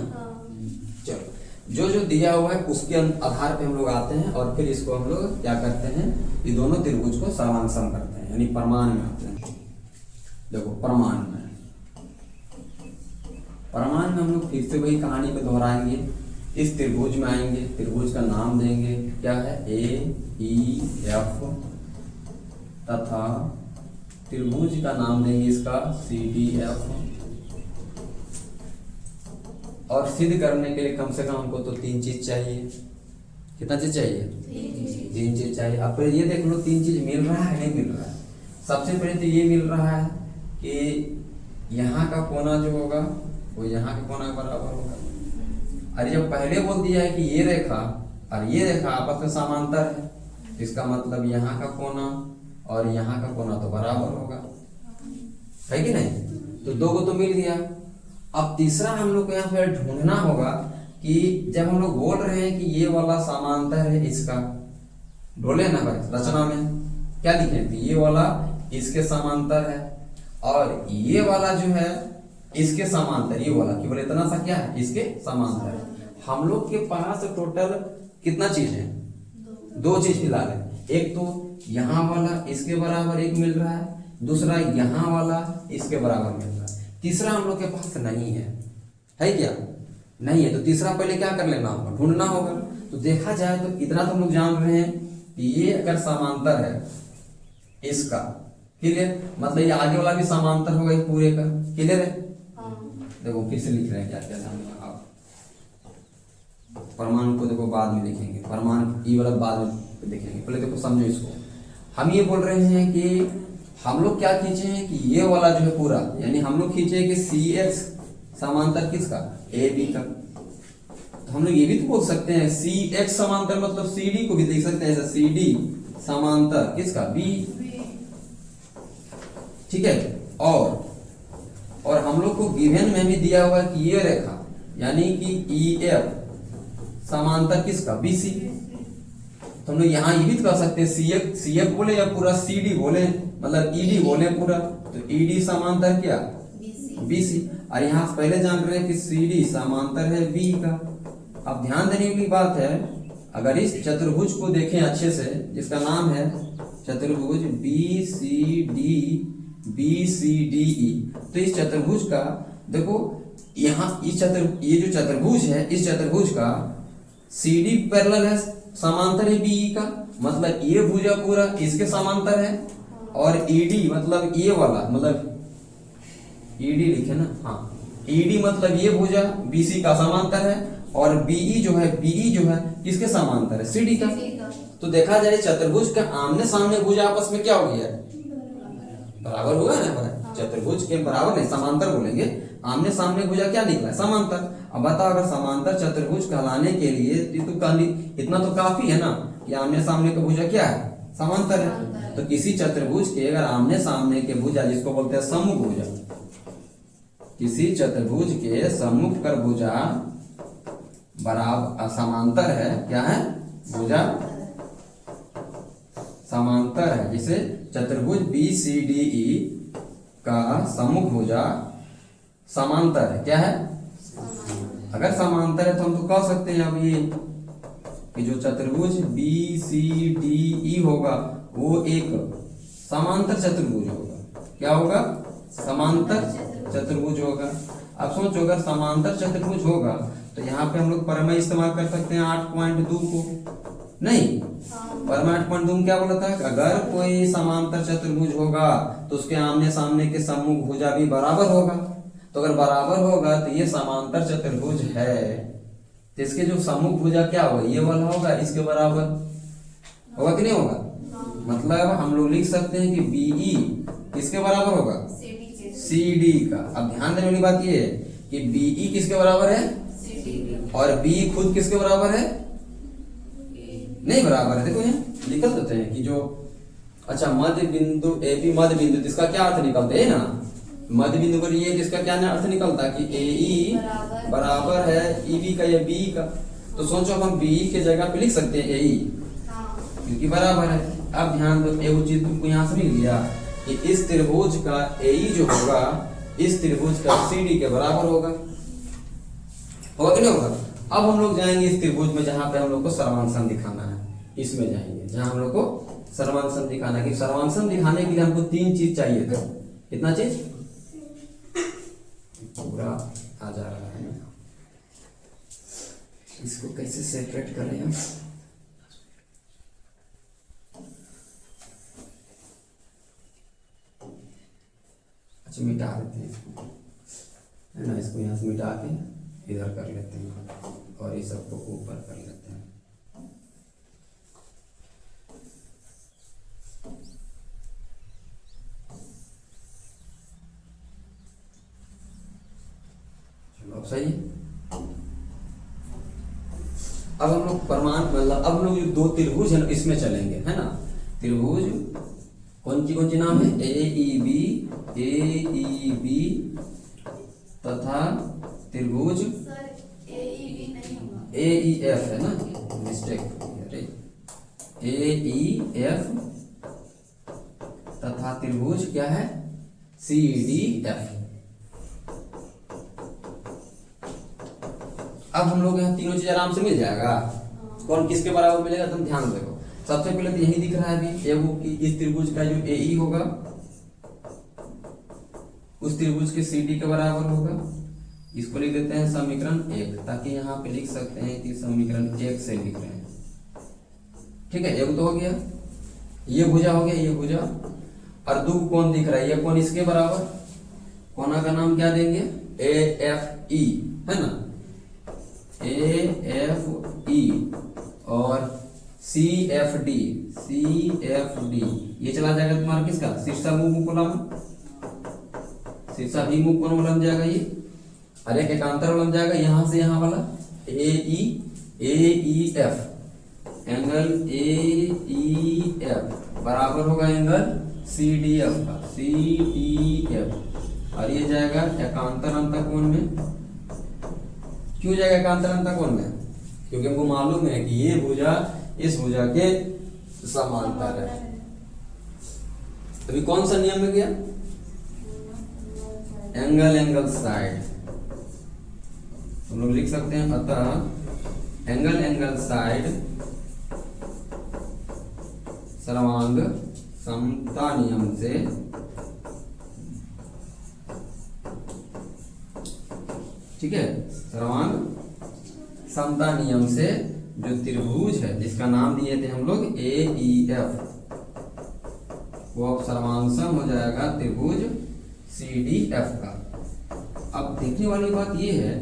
चलो जो जो दिया हुआ है उसके आधार पे हम लोग आते हैं और फिर इसको हम लोग क्या करते हैं, ये दोनों त्रिभुज को समांसम करते हैं, यानी प्रमाण में आते हैं। देखो प्रमाण में हम लोग फिर से वही कहानी को दोहराएंगे। इस त्रिभुज में आएंगे, त्रिभुज का नाम देंगे क्या है? ए ई एफ, तथा त्रिभुज का नाम देंगे इसका सी डी एफ। और सिद्ध करने के लिए कम से कम हमको तो 3 चीज चाहिए। कितना चीज चाहिए? 3 चीज चाहिए। अब फिर ये देख लो 3 चीज मिल रहा है नहीं मिल रहा है। सबसे पहले तो ये मिल रहा है कि यहाँ का कोना जो होगा वो यहाँ के कोना के बराबर होगा। अरे जब पहले बोल दिया है कि ये रेखा और ये रेखा आपस में समांतर है, इसका मतलब यहाँ का कोना और यहाँ का कोना तो बराबर होगा, है कि नहीं? तो 2 को तो मिल गया। अब तीसरा हम लोग को यहाँ पर ढूंढना होगा कि जब हम लोग बोल रहे हैं कि ये वाला समांतर है इसका, बोले ना भाई रचना में क्या लिखे कि ये वाला इसके समांतर है और ये वाला जो है इसके समांतर, ये वाला केवल इतना सा क्या है? इसके समांतर है। हम लोग के पास टोटल कितना चीज है? 2 चीज फिलहाल है। एक तो यहाँ वाला इसके बराबर एक मिल रहा है, दूसरा यहाँ वाला इसके बराबर मिल रहा है। तीसरा हम लोग के पास नहीं है क्या? नहीं है। तो तीसरा पहले क्या कर लेना होगा? ढूंढना होगा। तो देखा जाए तो इतना तो हम लोग जान रहे हैं कि ये अगर समांतर है इसका, क्लियर, मतलब ये आगे वाला भी समांतर होगा इस पूरे का, क्लियर है? देखो फिर से लिख रहे हैं क्या क्या जानना आप। परमाणु को देखो बाद में लिखेंगे, परमाणु ई वाला बाद में देखेंगे, पहले देखो समझो इसको। हम ये बोल रहे हैं कि हम लोग क्या खींचे हैं कि ये वाला जो है पूरा, यानी हम लोग खींचे कि सी एक्स समांतर किसका? ए बी का। तो हम लोग ये भी तो बोल सकते हैं सी एक्स समांतर मतलब सी डी को भी देख सकते हैं ऐसा, सी डी समांतर किसका? बी, ठीक है। और हम लोग को गिवन में भी दिया हुआ है कि ये रेखा यानी कि ई एफ समांतर किसका? B C. तो हम लोग यहाँ ये भी तो कह सकते हैं सी एफ बोले या पूरा सी डी बोले, मतलब ई डी बोले पूरा, तो ई डी समांतर क्या? B C. और यहाँ पहले जान रहे हैं कि सी डी समांतर है बी का। अब ध्यान देने की बात है, अगर इस चतुर्भुज को देखें अच्छे से, जिसका नाम है चतुर्भुज बी सी डी ई, तो इस चतुर्भुज का देखो यहाँ ये जो चतुर्भुज है, इस चतुर्भुज का CD पैरेलल है, समांतर है BE का, मतलब ये भुजा पूरा इसके समांतर है, और ED मतलब ये वाला, मतलब ED लिखे ना, हाँ ED मतलब ये भुजा BC का समांतर है, और BE जो है किसके समांतर है, CD का। तो देखा जाए चतुर्भुज का आमने सामने भुजा आपस में क्या हो गया, बराबर हुआ है ना। चतुर्भुज के बराबर नहीं, समांतर बोलेंगे, आमने सामने भुजा क्या निकला, समांतर। अब बताओ अगर समांतर चतुर्भुज कहलाने के लिए इतना तो काफी है ना कि आमने सामने का भुजा क्या है, समांतर है। तो किसी चतुर्भुज के अगर आमने सामने के भुजा, जिसको बोलते हैं सम्मुख भुजा, किसी चतुर्भुज के सम्मुख कर भुजा बराबर समांतर है, क्या है, भुजा समांतर है। जैसे चतुर्भुज BCDE का सम्मुख भुजा समांतर है, क्या है, अगर समांतर है तो हम तो कह सकते हैं अब ये कि जो चतुर्भुज BCDE होगा वो एक समांतर चतुर्भुज होगा, क्या होगा, समांतर चतुर्भुज होगा। अब सोचो अगर समांतर चतुर्भुज होगा तो यहाँ पे हम लोग परमेय इस्तेमाल कर सकते हैं 8.2 को, नहीं परमेय 8.2 में क्या बोला था, अगर कोई समांतर चतुर्भुज होगा तो उसके आमने सामने के सम्मुख भुजा भी बराबर होगा। तो अगर बराबर होगा तो ये समांतर चतुर्भुज है, तो इसके जो सम्मुख भुजा क्या होगा, ये वाला होगा, इसके बराबर होगा कि नहीं होगा। मतलब हम लोग लिख सकते हैं कि BE किसके बराबर होगा, CD का। अब ध्यान देने वाली बात ये है कि BE किसके बराबर है, और B खुद किसके बराबर है, नहीं बराबर है। देखो यहाँ लिख देते हैं कि जो अच्छा मध्य बिंदु AB मध्य बिंदु, इसका क्या अर्थ निकलता है ना, मध्य बिंदु पर ये इसका क्या अर्थ निकलता है कि AE बराबर है EB का या BE का। तो सोचो हम BE के जगह पे लिख सकते हैं AE, क्योंकि बराबर है। अब ध्यान दो, एक चीज तुमको यहाँ से मिल गया कि इस त्रिभुज का AE जो होगा इस त्रिभुज का CD के बराबर होगा कि नहीं होगा। अब हम लोग जाएंगे इस त्रिभुज में जहां पे हम लोग को सर्वांशन दिखाना है, इसमें जाएंगे जहां हम लोग को सर्वांशन दिखाना है। कि सर्वांशन दिखाने के लिए हमको 3 चीज चाहिए था, कितना चीज, पूरा आ जा रहा है, इसको कैसे सेपरेट करें हम, अच्छा मिटा देते हैं इसको, है ना, इसको यहाँ से मिटा के इधर कर लेते हैं और ये सबको ऊपर कर लेते हैं। चलो अब सही है। अब हम लोग प्रमाण मतलब अब हम लोग जो 2 त्रिभुज है इसमें चलेंगे, है ना। त्रिभुज कौन सी नाम है, AEB तथा त्रिभुज AEF है ना, मिस्टेक, AEF तथा त्रिभुज क्या है, CDF। अब हम लोग यहाँ तीनों चीज आराम से मिल जाएगा। कौन किसके बराबर मिलेगा, तुम ध्यान देखो। सबसे पहले तो यही दिख रहा है अभी एगो कि इस त्रिभुज का जो AE होगा उस त्रिभुज के CD के बराबर होगा। इसको लिख देते हैं समीकरण 1, ताकि यहाँ पे लिख सकते हैं कि समीकरण 1 से लिख रहे हैं, ठीक है। एक तो हो गया, ये भुजा हो गया, ये भुजा, और 2 कौन दिख रहा है, ये कौन इसके बराबर, कोना का नाम क्या देंगे, AFE, है ना, AFE, और CFD ये चला जाएगा तुम्हारा किसका, शीर्षा मुख कोलम, शीर्षा भी मुख कोलम बन जाएगा ये, और एक एकांतर बन जाएगा यहाँ से यहाँ वाला AEF, एंगल AEF बराबर होगा एंगल CDF का, CDF, और ये जाएगा एकांतर अंतःकोण में। क्यों जाएगा एकांतर अंतःकोण में, क्योंकि हमको मालूम है कि ये भुजा इस भुजा के समांतर है। अभी कौन सा नियम में गया, एंगल साइड, हम लोग लिख सकते हैं अतः एंगल साइड सर्वांग समता नियम से ठीक है, सर्वांग समता नियम से जो त्रिभुज है जिसका नाम दिए थे हम लोग AEF, वो अब सर्वांग हो जाएगा त्रिभुज CDF का। अब देखने वाली बात ये है,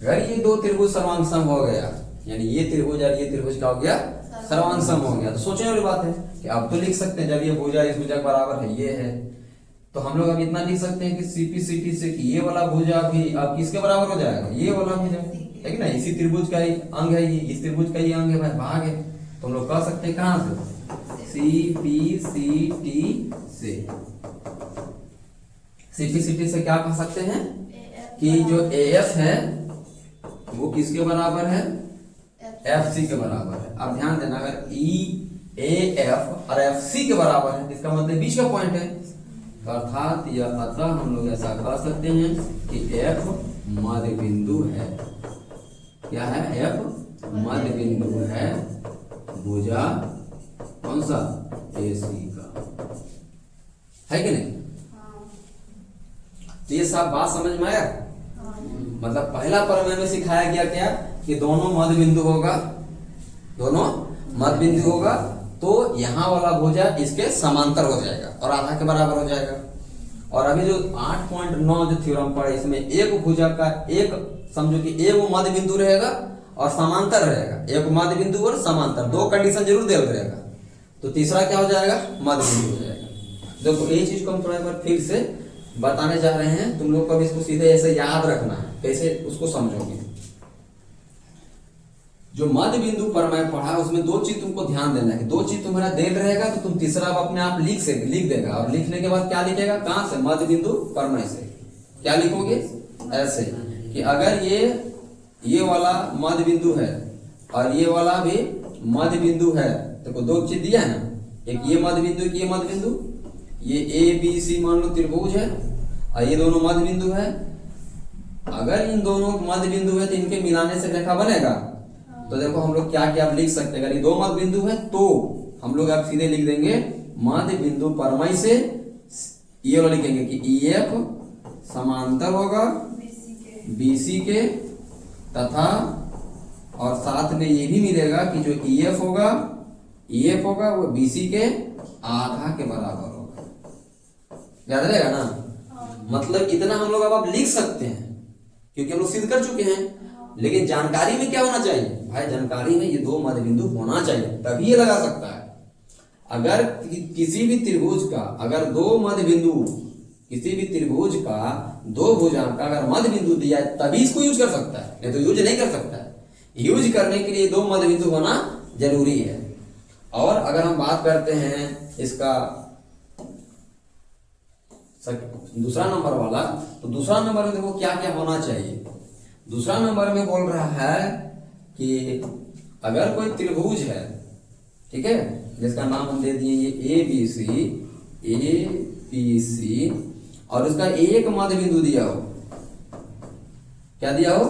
अगर ये दो त्रिभुज सर्वांग सम हो गया, यानी ये त्रिभुज और ये त्रिभुज क्या हो गया, सर्वांग सम हो गया, तो सोचने वाली बात है कि अब तो लिख सकते हैं जब ये भुजा इस भुजा के बराबर है, ये है, तो हम लोग अब इतना लिख सकते हैं कि CP/CT से कि ये वाला भुजा भी अब किसके बराबर हो जाएगा, ये वाला भुजा है कि ना, इसी त्रिभुज का ही अंग है ये, इस त्रिभुज का ही अंग है भाई, भाग है, तो हम लोग कह सकते हैं कहां से, CP/CT से। CP/CT से क्या कह सकते हैं कि जो AF है वो किसके बराबर है, FC के बराबर है। अब ध्यान देना, अगर EAF और FC के बराबर है इसका मतलब बीच का पॉइंट है, अर्थात या अतः हम लोग ऐसा कह सकते हैं कि F मध्य बिंदु है। क्या है, F मध्य बिंदु है भुजा कौन सा, AC का, है कि नहीं। तो ये सब बात समझ में आया। मतलब पहला प्रमेय में सिखाया गया क्या कि दोनों मध्य बिंदु होगा, दोनों मध्य बिंदु होगा, तो यहाँ वाला भुजा इसके समांतर हो जाएगा और आधा के बराबर हो जाएगा। और अभी जो 8.9 जो थ्योरम पढ़े, इसमें एक भुजा का एक, समझो कि एक वो मध्य बिंदु रहेगा और समांतर रहेगा, एक मध्य बिंदु और समांतर, दो कंडीशन जरूर दे रहेगा, तो तीसरा क्या हो जाएगा, मध्य बिंदु हो जाएगा। देखो ये चीज को हम थोड़ा एक बार फिर से बताने जा रहे हैं, तुम लोग को भी इसको सीधे ऐसे याद रखना है, कैसे उसको समझोगे। जो मध्य बिंदु पर मैं पढ़ा उसमें दो चीज तुमको ध्यान देना है, दो चीज तुम्हारा दे रहेगा तो तुम तीसरा अपने आप लिख देगा, और लिखने के बाद क्या लिखेगा, कहां से, मध्य बिंदु परमय से। क्या लिखोगे, ऐसे कि अगर ये वाला मध्य बिंदु है और ये वाला भी मध्य बिंदु है, देखो दो चीज दिया है ना, एक ये मध्य बिंदु, एक ये मध्य बिंदु, ये ABC मान लो त्रिभुज है और ये दोनों मध्य बिंदु है। अगर इन दोनों मध्य बिंदु है तो इनके मिलाने से रेखा बनेगा। तो देखो हम लोग क्या क्या लिख सकते हैं, अगर ये दो मध्य बिंदु है तो हम लोग अब सीधे लिख देंगे मध्य बिंदु परमय से ये वाला लिखेंगे कि EF समांतर होगा BC के, तथा और साथ में ये भी मिलेगा कि जो EF होगा वो BC के आधा के बराबर होगा। याद रहेगा ना, मतलब इतना हम लोग अब लिख सकते हैं क्योंकि हम लोग सिद्ध कर चुके हैं। लेकिन जानकारी में क्या होना चाहिए भाई, जानकारी में ये दो मध्य बिंदु होना चाहिए तभी ये लगा सकता है। अगर किसी भी त्रिभुज का अगर दो मध्य बिंदु, किसी भी त्रिभुज का दो भुजाओं का अगर मध्य बिंदु दिया है तभी इसको यूज कर सकता है, नहीं तो यूज नहीं कर सकता है। यूज करने के लिए दो मध्य बिंदु होना जरूरी है। और अगर हम बात करते हैं इसका दूसरा नंबर वाला, तो दूसरा नंबर में देखो क्या क्या होना चाहिए। दूसरा नंबर में बोल रहा है कि अगर कोई त्रिभुज है, ठीक है, जिसका नाम हम दे दिए ये ABC और उसका एक मध्य बिंदु दिया हो, क्या दिया हो,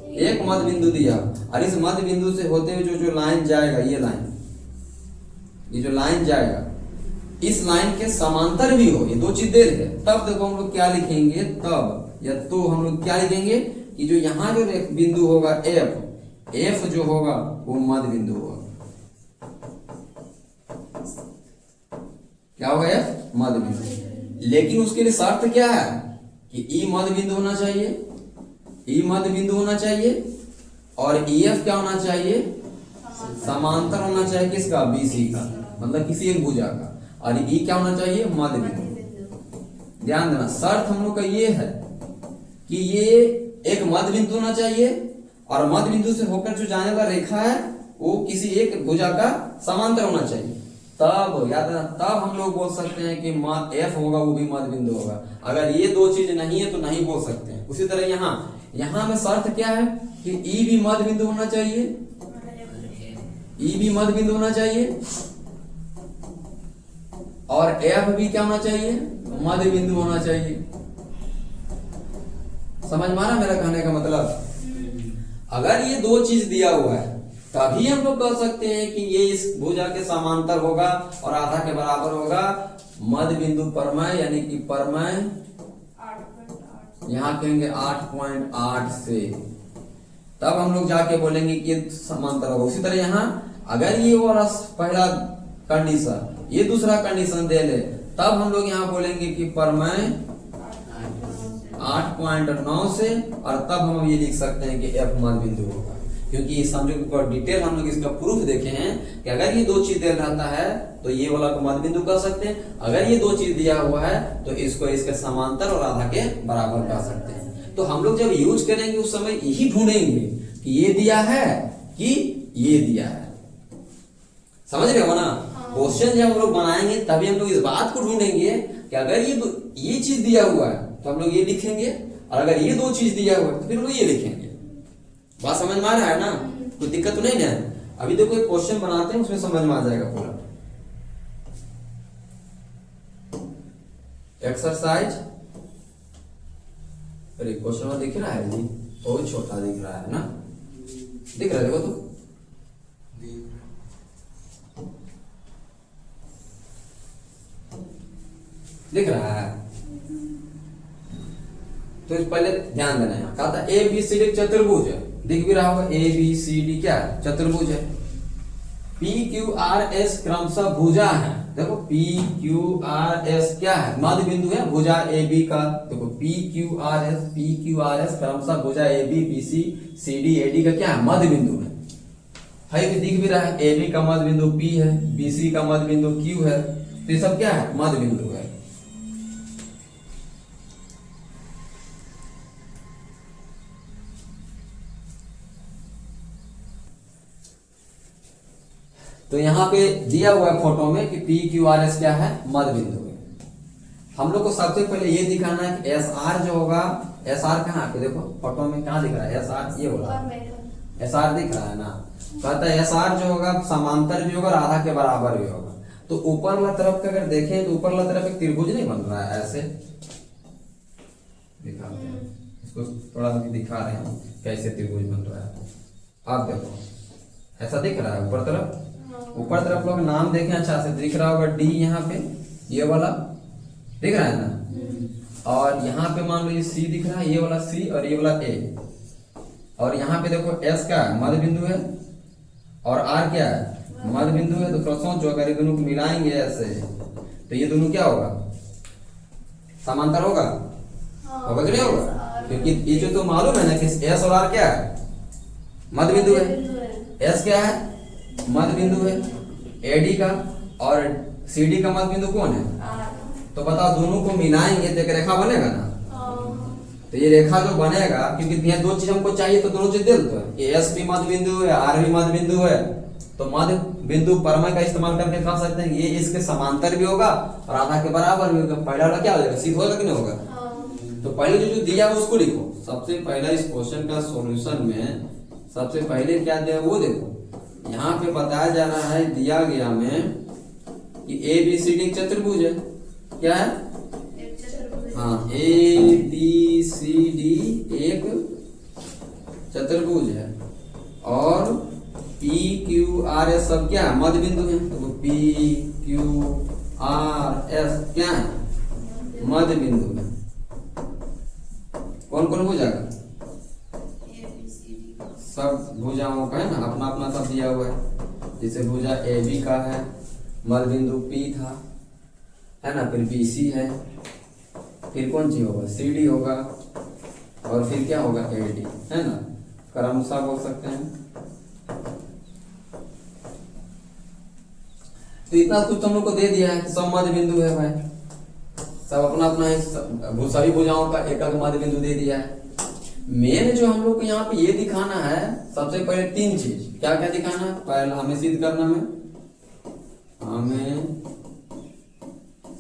एक मध्य बिंदु दिया, और इस मध्य बिंदु से होते हुए जो लाइन जाएगा, ये जो लाइन जाएगा, इस लाइन के समांतर भी हो, ये दो चीज दे रहे हैं, तब देखो हम लोग क्या लिखेंगे, तब या तो हम लोग क्या लिखेंगे कि जो यहाँ जो बिंदु होगा F जो होगा वो मध्य बिंदु होगा। क्या होगा, F मध्य बिंदु। लेकिन उसके लिए शर्त क्या है कि E मध्य बिंदु होना चाहिए, E मध्य बिंदु होना चाहिए, और EF क्या होना चाहिए, समांतर होना चाहिए किसका, BC का, मतलब किसी एक भुजा का, और E क्या होना चाहिए, मध्य बिंदु। ध्यान देना, शर्त हम लोग का ये है कि ये एक मध्य बिंदु होना चाहिए और मध्य बिंदु से होकर जो जाने वाला रेखा है वो किसी एक भुजा का समांतर होना चाहिए। तब याद रखना, तब हम लोग बोल सकते हैं कि F होगा वो भी मध्य बिंदु होगा। अगर ये दो चीज नहीं है तो नहीं बोल सकते हैं। उसी तरह यहाँ में शर्त क्या है कि E भी मध्य बिंदु होना चाहिए, E भी मध्य बिंदु होना चाहिए, और F भी क्या होना चाहिए, मध्य बिंदु होना चाहिए। समझ में आ रहा मेरा कहने का मतलब। अगर ये दो चीज दिया हुआ है तभी हम लोग कह सकते हैं कि ये इस भुजा के समांतर होगा और आधा के बराबर होगा मध्य बिंदु परमय, यानी कि परमय यहाँ कहेंगे 8.8 से, तब हम लोग जाके बोलेंगे कि ये समांतर होगा। उसी तरह यहाँ अगर ये वाला पहला कंडीशन, ये दूसरा कंडीशन दे ले, तब हम लोग यहाँ बोलेंगे कि परमय 8.9 से, और तब हम ये लिख सकते हैं कि F मध्य बिंदु होगा। क्योंकि समझो डिटेल हम लोग इसका प्रूफ देखे हैं कि अगर ये दो चीज दे रहता है तो ये वाला को मध्य बिंदु कह सकते हैं, अगर ये दो चीज दिया हुआ है तो इसको इसके समांतर और आधा के बराबर कह सकते हैं। तो हम लोग जब यूज करेंगे उस समय यही ढूंढेंगे कि ये दिया है कि ये दिया है। समझ रहे हो ना? क्वेश्चन जब हम लोग बनाएंगे तभी हम लोग इस बात को ढूंढेंगे कि अगर ये चीज दिया हुआ है तो हम लोग ये लिखेंगे, और अगर ये दो चीज दिया हुआ है तो फिर हम लोग ये लिखेंगे। बात समझ में आ रहा है ना? कोई दिक्कत तो नहीं ना? अभी देखो एक क्वेश्चन बनाते हैं, उसमें समझ में आ जाएगा पूरा। एक्सरसाइज, अरे क्वेश्चन दिख रहा है जी? बहुत छोटा दिख रहा है ना? दिख रहा है? देखो तो दिख रहा है। तो इस पहले ध्यान देना है। कहा था ए बी सी डी चतुर्भुज है, दिख भी रहा होगा। ए बी सी डी क्या है? चतुर्भुज है। पी क्यू आर एस क्रमशः भुजा है। देखो पी क्यू आर एस क्या है? मध्य बिंदु है भुजा ए बी का। देखो पी क्यू आर एस क्रमशः भुजा A B B C C D A D का क्या है? मध्य बिंदु है। भी दिख भी रहा है। ए बी का मध्य बिंदु पी है, बी सी का मध्य बिंदु क्यू है, तो ये सब क्या है? मध्य बिंदु है। तो यहाँ पे दिया हुआ है फोटो में कि पी क्यू आर एस क्या है? मध्य बिंदु है। हम लोग को सबसे पहले ये दिखाना है कि एस आर जो होगा, एस आर कहाँ पे? देखो फोटो में कहाँ दिख रहा है? एस आर ये बोला, एस आर दिख रहा है ना? कहता है एस आर जो होगा समांतर भी होगा और आधा के बराबर भी होगा। तो ऊपर वाला तरफ का अगर देखें तो ऊपर वाला तरफ एक त्रिभुज नहीं बन रहा है? ऐसे दिखाते हैं, इसको थोड़ा दिखा रहे हैं कैसे त्रिभुज बन रहा है। आप देखो ऐसा दिख रहा है ऊपर तरफ। ऊपर तरफ लोग नाम देखें अच्छा से, दिख रहा होगा डी, यहाँ पे ये वाला दिख रहा है ना? और यहाँ पे मान लो ये सी दिख रहा है, ये वाला सी और ये वाला ए। और यहाँ पे देखो एस का मध्य बिंदु है और आर क्या है? मध्य बिंदु है। तो थोड़ा सोचो, अगर ये दोनों को मिलाएंगे ऐसे तो ये दोनों क्या होगा? समांतर होगा? होगा कि नहीं होगा? क्योंकि ये जो तो मालूम है ना कि एस और आर क्या है? मध्य बिंदु है। एस क्या है? मध्य बिंदु है एडी का, और सीडी का मध्य बिंदु कौन है? तो बताओ दोनों को मिलाएंगे तो एक रेखा बनेगा ना? तो ये रेखा जो बनेगा, क्योंकि ये दो चीज हमको चाहिए तो दोनों चीज दे दो। ये एस भी मध्य बिंदु है, आर भी मध्य बिंदु है, तो मध्य बिंदु परमय का इस्तेमाल करके कह सकते हैं ये इसके समांतर भी होगा और आधा के बराबर भी होगा। पहला वाला क्या हो जाएगा? सिद्ध होगा कि नहीं होगा? तो पहले जो दिया है उसको लिखो। सबसे पहला इस क्वेश्चन का सॉल्यूशन में सबसे पहले क्या दिया वो देखो। यहाँ पे बताया जा रहा है, दिया गया में कि ए बी सी डी चतुर्भुज है। क्या है? हाँ, ए बी सी डी एक चतुर्भुज है और पी क्यू आर एस सब क्या है? मध्य बिंदु है। तो पी क्यू आर एस क्या है? मध्य बिंदु है। कौन कौन भुजा का? सब भुजाओं का है ना, अपना अपना सब दिया हुआ है। जैसे भुजा ए बी का है, मध्य बिंदु पी था, है ना, फिर बी सी है, फिर कौन सी होगा? सी डी होगा, और फिर क्या होगा? ए डी, है ना, क्रमशः बोल सकते हैं। तो इतना कुछ हम लोग को दे दिया है कि सब मध्य बिंदु है भाई, सब अपना अपना है, सभी भुजाओं का एक मध्य बिंदु दे दिया है। मेन जो हम लोग को यहाँ पे ये दिखाना है, सबसे पहले तीन चीज क्या क्या दिखाना है? पहला हमें सिद्ध करना है, हमें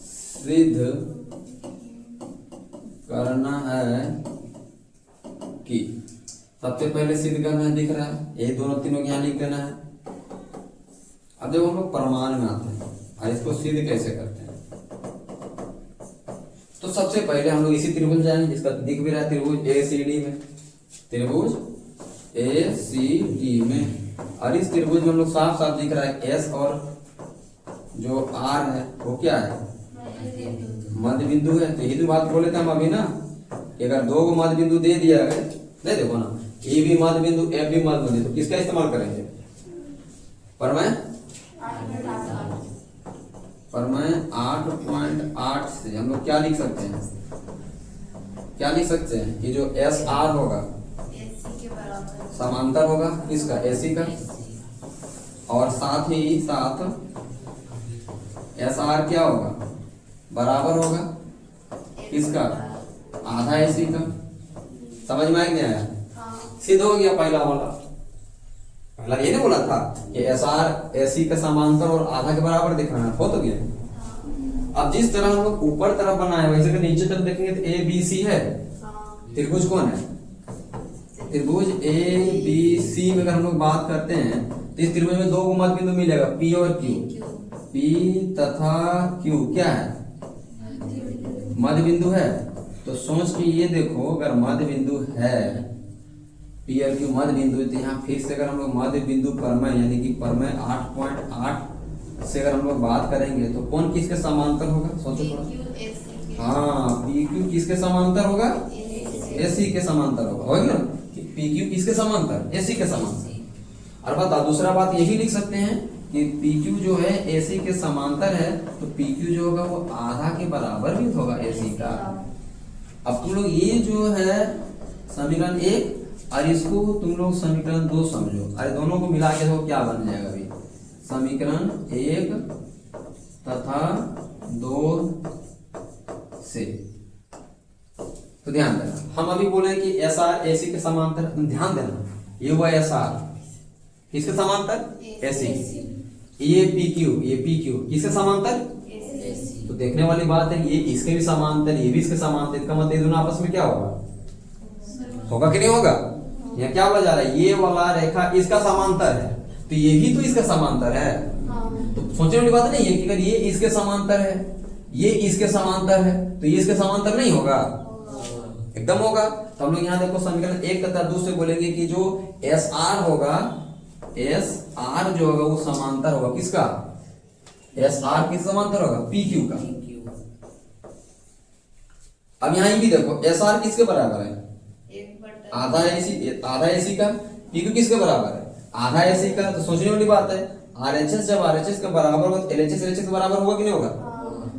सिद्ध करना है कि सबसे पहले सिद्ध करना है, दिख रहा है ये दोनों तीनों यहाँ लिख देना है। अब जब हम लोग प्रमाण में आते हैं और इसको सिद्ध कैसे करते हैं, तो सबसे पहले हम लोग इसी त्रिभुज जाएंगे जिसका दिख भी रहा है, त्रिभुज ए सी डी में, त्रिभुज ए सी डी में। और इस त्रिभुज में हम लोग साफ साफ दिख रहा है एस और जो आर है वो क्या है? मध्य बिंदु है। तो ये तो बात बोले थे हम अभी ना कि अगर दो को मध्य बिंदु दे दिया गया, नहीं देखो ना, ए भी मध्य बिंदु एफ भी मध्य बिंदु, तो किसका इस्तेमाल करेंगे? परमय 8.8 से हम लोग क्या लिख सकते हैं? क्या लिख सकते हैं कि जो एस आर होगा एसी के बराबर समांतर होगा किसका? एसी का। और साथ ही साथ एस आर क्या होगा? बराबर होगा किसका? आधा एसी का। समझ में आ गया? हाँ सिद्ध हो गया पहला वाला। पहला ये नहीं बोला था कि एस आर एसी के समांतर और आधा के बराबर दिखाना है, हो तो गया। अब जिस तरह हम लोग ऊपर तरफ बनाए वैसे कि नीचे तरफ देखेंगे तो ए बी सी है। हाँ त्रिभुज कौन है? त्रिभुज ए बी सी में अगर हम लोग बात करते हैं तो इस त्रिभुज में दो मध्य बिंदु मिलेगा, पी और क्यू। पी तथा क्यू क्या है? मध्य बिंदु है। तो सोच के ये देखो, अगर मध्य बिंदु है पी और क्यू मध्य बिंदु, तो यहाँ फिर से अगर हम लोग मध्य बिंदु परमय यानी कि परमय 8.8 से अगर हम लोग बात करेंगे तो कौन किसके समांतर होगा? सोचो थोड़ा। हाँ, पी क्यू किसके समांतर होगा? एसी के समांतर होगा ना। पी क्यू किसके समांतर? एसी के समांतर। और बता दूसरा बात ये भी लिख सकते हैं कि पी क्यू जो है एसी के समांतर है, तो पी क्यू जो होगा वो आधा के बराबर भी होगा एसी का। अब तुम लोग ये जो है समीकरण 1 और इसको तुम लोग समीकरण 2 समझो। अरे दोनों को मिला के देखो क्या बन जाएगा अभी। समीकरण 1 तथा 2 से तो ध्यान देना, हम अभी बोले कि एस आर एसी के समांतर। ध्यान देना, ये हुआ एस आर किसके समांतर? एसी। ये पी क्यू किसके समांतर? तो देखने वाली बात है, ये इसके भी समांतर, ये भी इसके समांतर, इसका मतलब ये दोनों आपस में क्या होगा? होगा कि नहीं होगा? यहाँ क्या बोला जा रहा है? ये वाला रेखा इसका समांतर है, तो ये भी तो इसका समांतर है। तो सोचने वाली बात नहीं है कि अगर ये इसके समांतर है, ये इसके समांतर है, तो ये इसके समांतर नहीं होगा? एकदम होगा। तो हम लोग यहाँ देखो समीकरण 1 तथा 2 से बोलेंगे कि जो एस आर होगा, एस आर जो होगा वो समांतर होगा किसका? एस आर किस समांतर होगा? पी क्यू का। अब यहाँ भी देखो एस आर किसके बराबर है? आधा एसी का। पी क्यू किसके बराबर है? आधा एसी का। तो सोचने वाली बात है, आरएचएस जब आरएचएस के बराबर होगा तो एलएचएस एलएचएस के बराबर होगा कि नहीं होगा?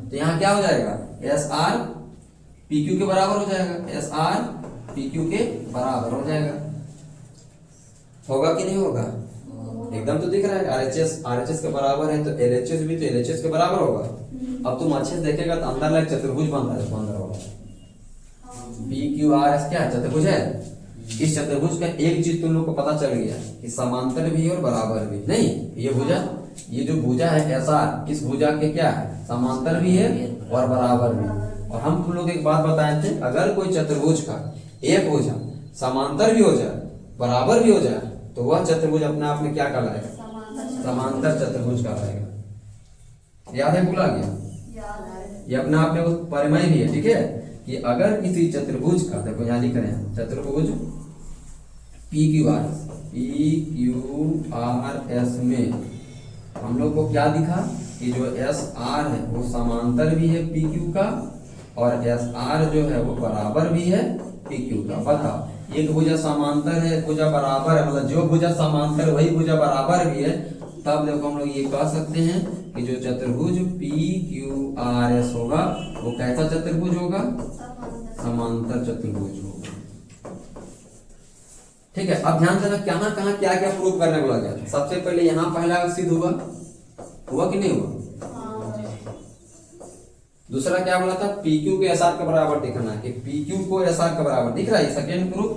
तो यहाँ क्या हो जाएगा? एस आर पी क्यू के बराबर हो जाएगा। एस आर पी क्यू के बराबर हो जाएगा। होगा कि नहीं होगा? एकदम तो दिख रहा है। आरएचएस के बराबर है तो एलएचएस भी तो एलएचएस के बराबर होगा। अब तुम अच्छे से देखेगा तो अंदर लाइक चतुर्भुज बन रहा है। अंदर होगा पी क्यू आर एस क्या है? चतुर्भुज है। इस चतुर्भुज का एक चीज तुम लोग को पता चल गया कि समांतर भी और बराबर भी। नहीं, ये भुजा, ये जो भुजा है एस आर, इस भुजा के क्या है? समांतर भी है और बराबर भी। और हम तुम लोग एक बात बताए थे, अगर कोई चतुर्भुज का एक भुजा समांतर भी हो जाए बराबर भी हो जाए तो वह चतुर्भुज अपने आप में क्या कहलाएगा? समांतर चतुर्भुज कहलाएगा। याद है? भूला गया? ये अपने आप में परिमय भी है। ठीक है, कि अगर किसी चतुर्भुज का, देखो यहाँ लिख रहे हैं चतुर्भुज पी क्यू आर एस में हम लोग को क्या दिखा कि जो एस आर है वो समांतर भी है पी क्यू का और एस आर जो है वो बराबर भी है पी क्यू का। बताओ, एक भुजा समांतर है, भुजा बराबर है, मतलब जो भुजा समांतर वही भुजा बराबर भी है। तब देखो हम लोग ये कह सकते हैं कि जो चतुर्भुज पी क्यू आर एस होगा वो कैसा चतुर्भुज होगा? समांतर चतुर्भुज होगा। ठीक है, अब ध्यान देना कहां कहां क्या क्या प्रूव करने को लगा। सबसे पहले यहाँ पहला सिद्ध हुआ कि नहीं हुआ? दूसरा क्या बोला था? पी क्यू के एस आर के बराबर दिखाना है कि पी क्यू को एस आर के बराबर दिख रहा है, सेकेंड प्रूफ।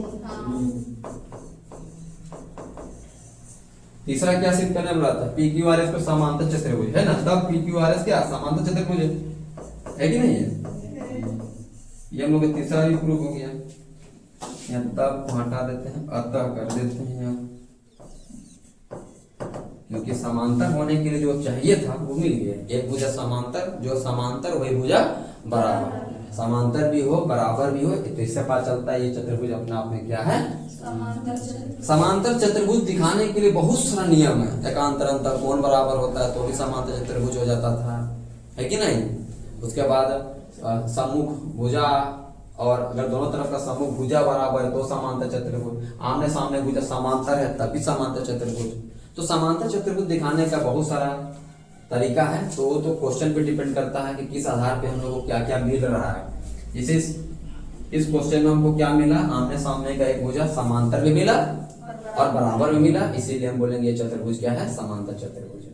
तीसरा क्या सिद्ध करने बोला था? पी क्यू आर एस को समांतर चतुर्भुज है ना, तब पी क्यू आर एस क्या समांतर चतुर्भुज है कि नहीं है? ये हम लोग का तीसरा भी प्रूफ हो गया। यहाँ तब को हटा देते हैं, अतः कर देते हैं यहाँ, क्योंकि समांतर होने के लिए जो चाहिए था वो मिल गया। एक भुजा समांतर, जो समांतर वही भुजा बराबर। समांतर भी हो बराबर भी हो तो इससे पता चलता है ये चतुर्भुज अपने आप में क्या है? समांतर चतुर्भुज दिखाने के लिए बहुत सारा नियम है। एकांतर अंतर कोण बराबर होता है तो भी समांतर चतुर्भुज हो जाता था, है कि नहीं? उसके बाद सम्मुख भुजा और अगर दोनों तरफ का समूह भुजा बराबर है तो समांतर चतुर्भुज, आमने सामने भुजा समांतर है तभी समांतर चतुर्भुज। तो समांतर चतुर्भुज दिखाने का बहुत सारा तरीका है, तो क्वेश्चन पे डिपेंड करता है कि किस आधार पे हम लोग को क्या क्या मिल रहा है। जैसे इस क्वेश्चन में हमको क्या मिला, आमने सामने का एक भुजा समांतर भी मिला और बराबर भी मिला, इसीलिए हम बोलेंगे ये चतुर्भुज क्या है, समांतर चतुर्भुज है।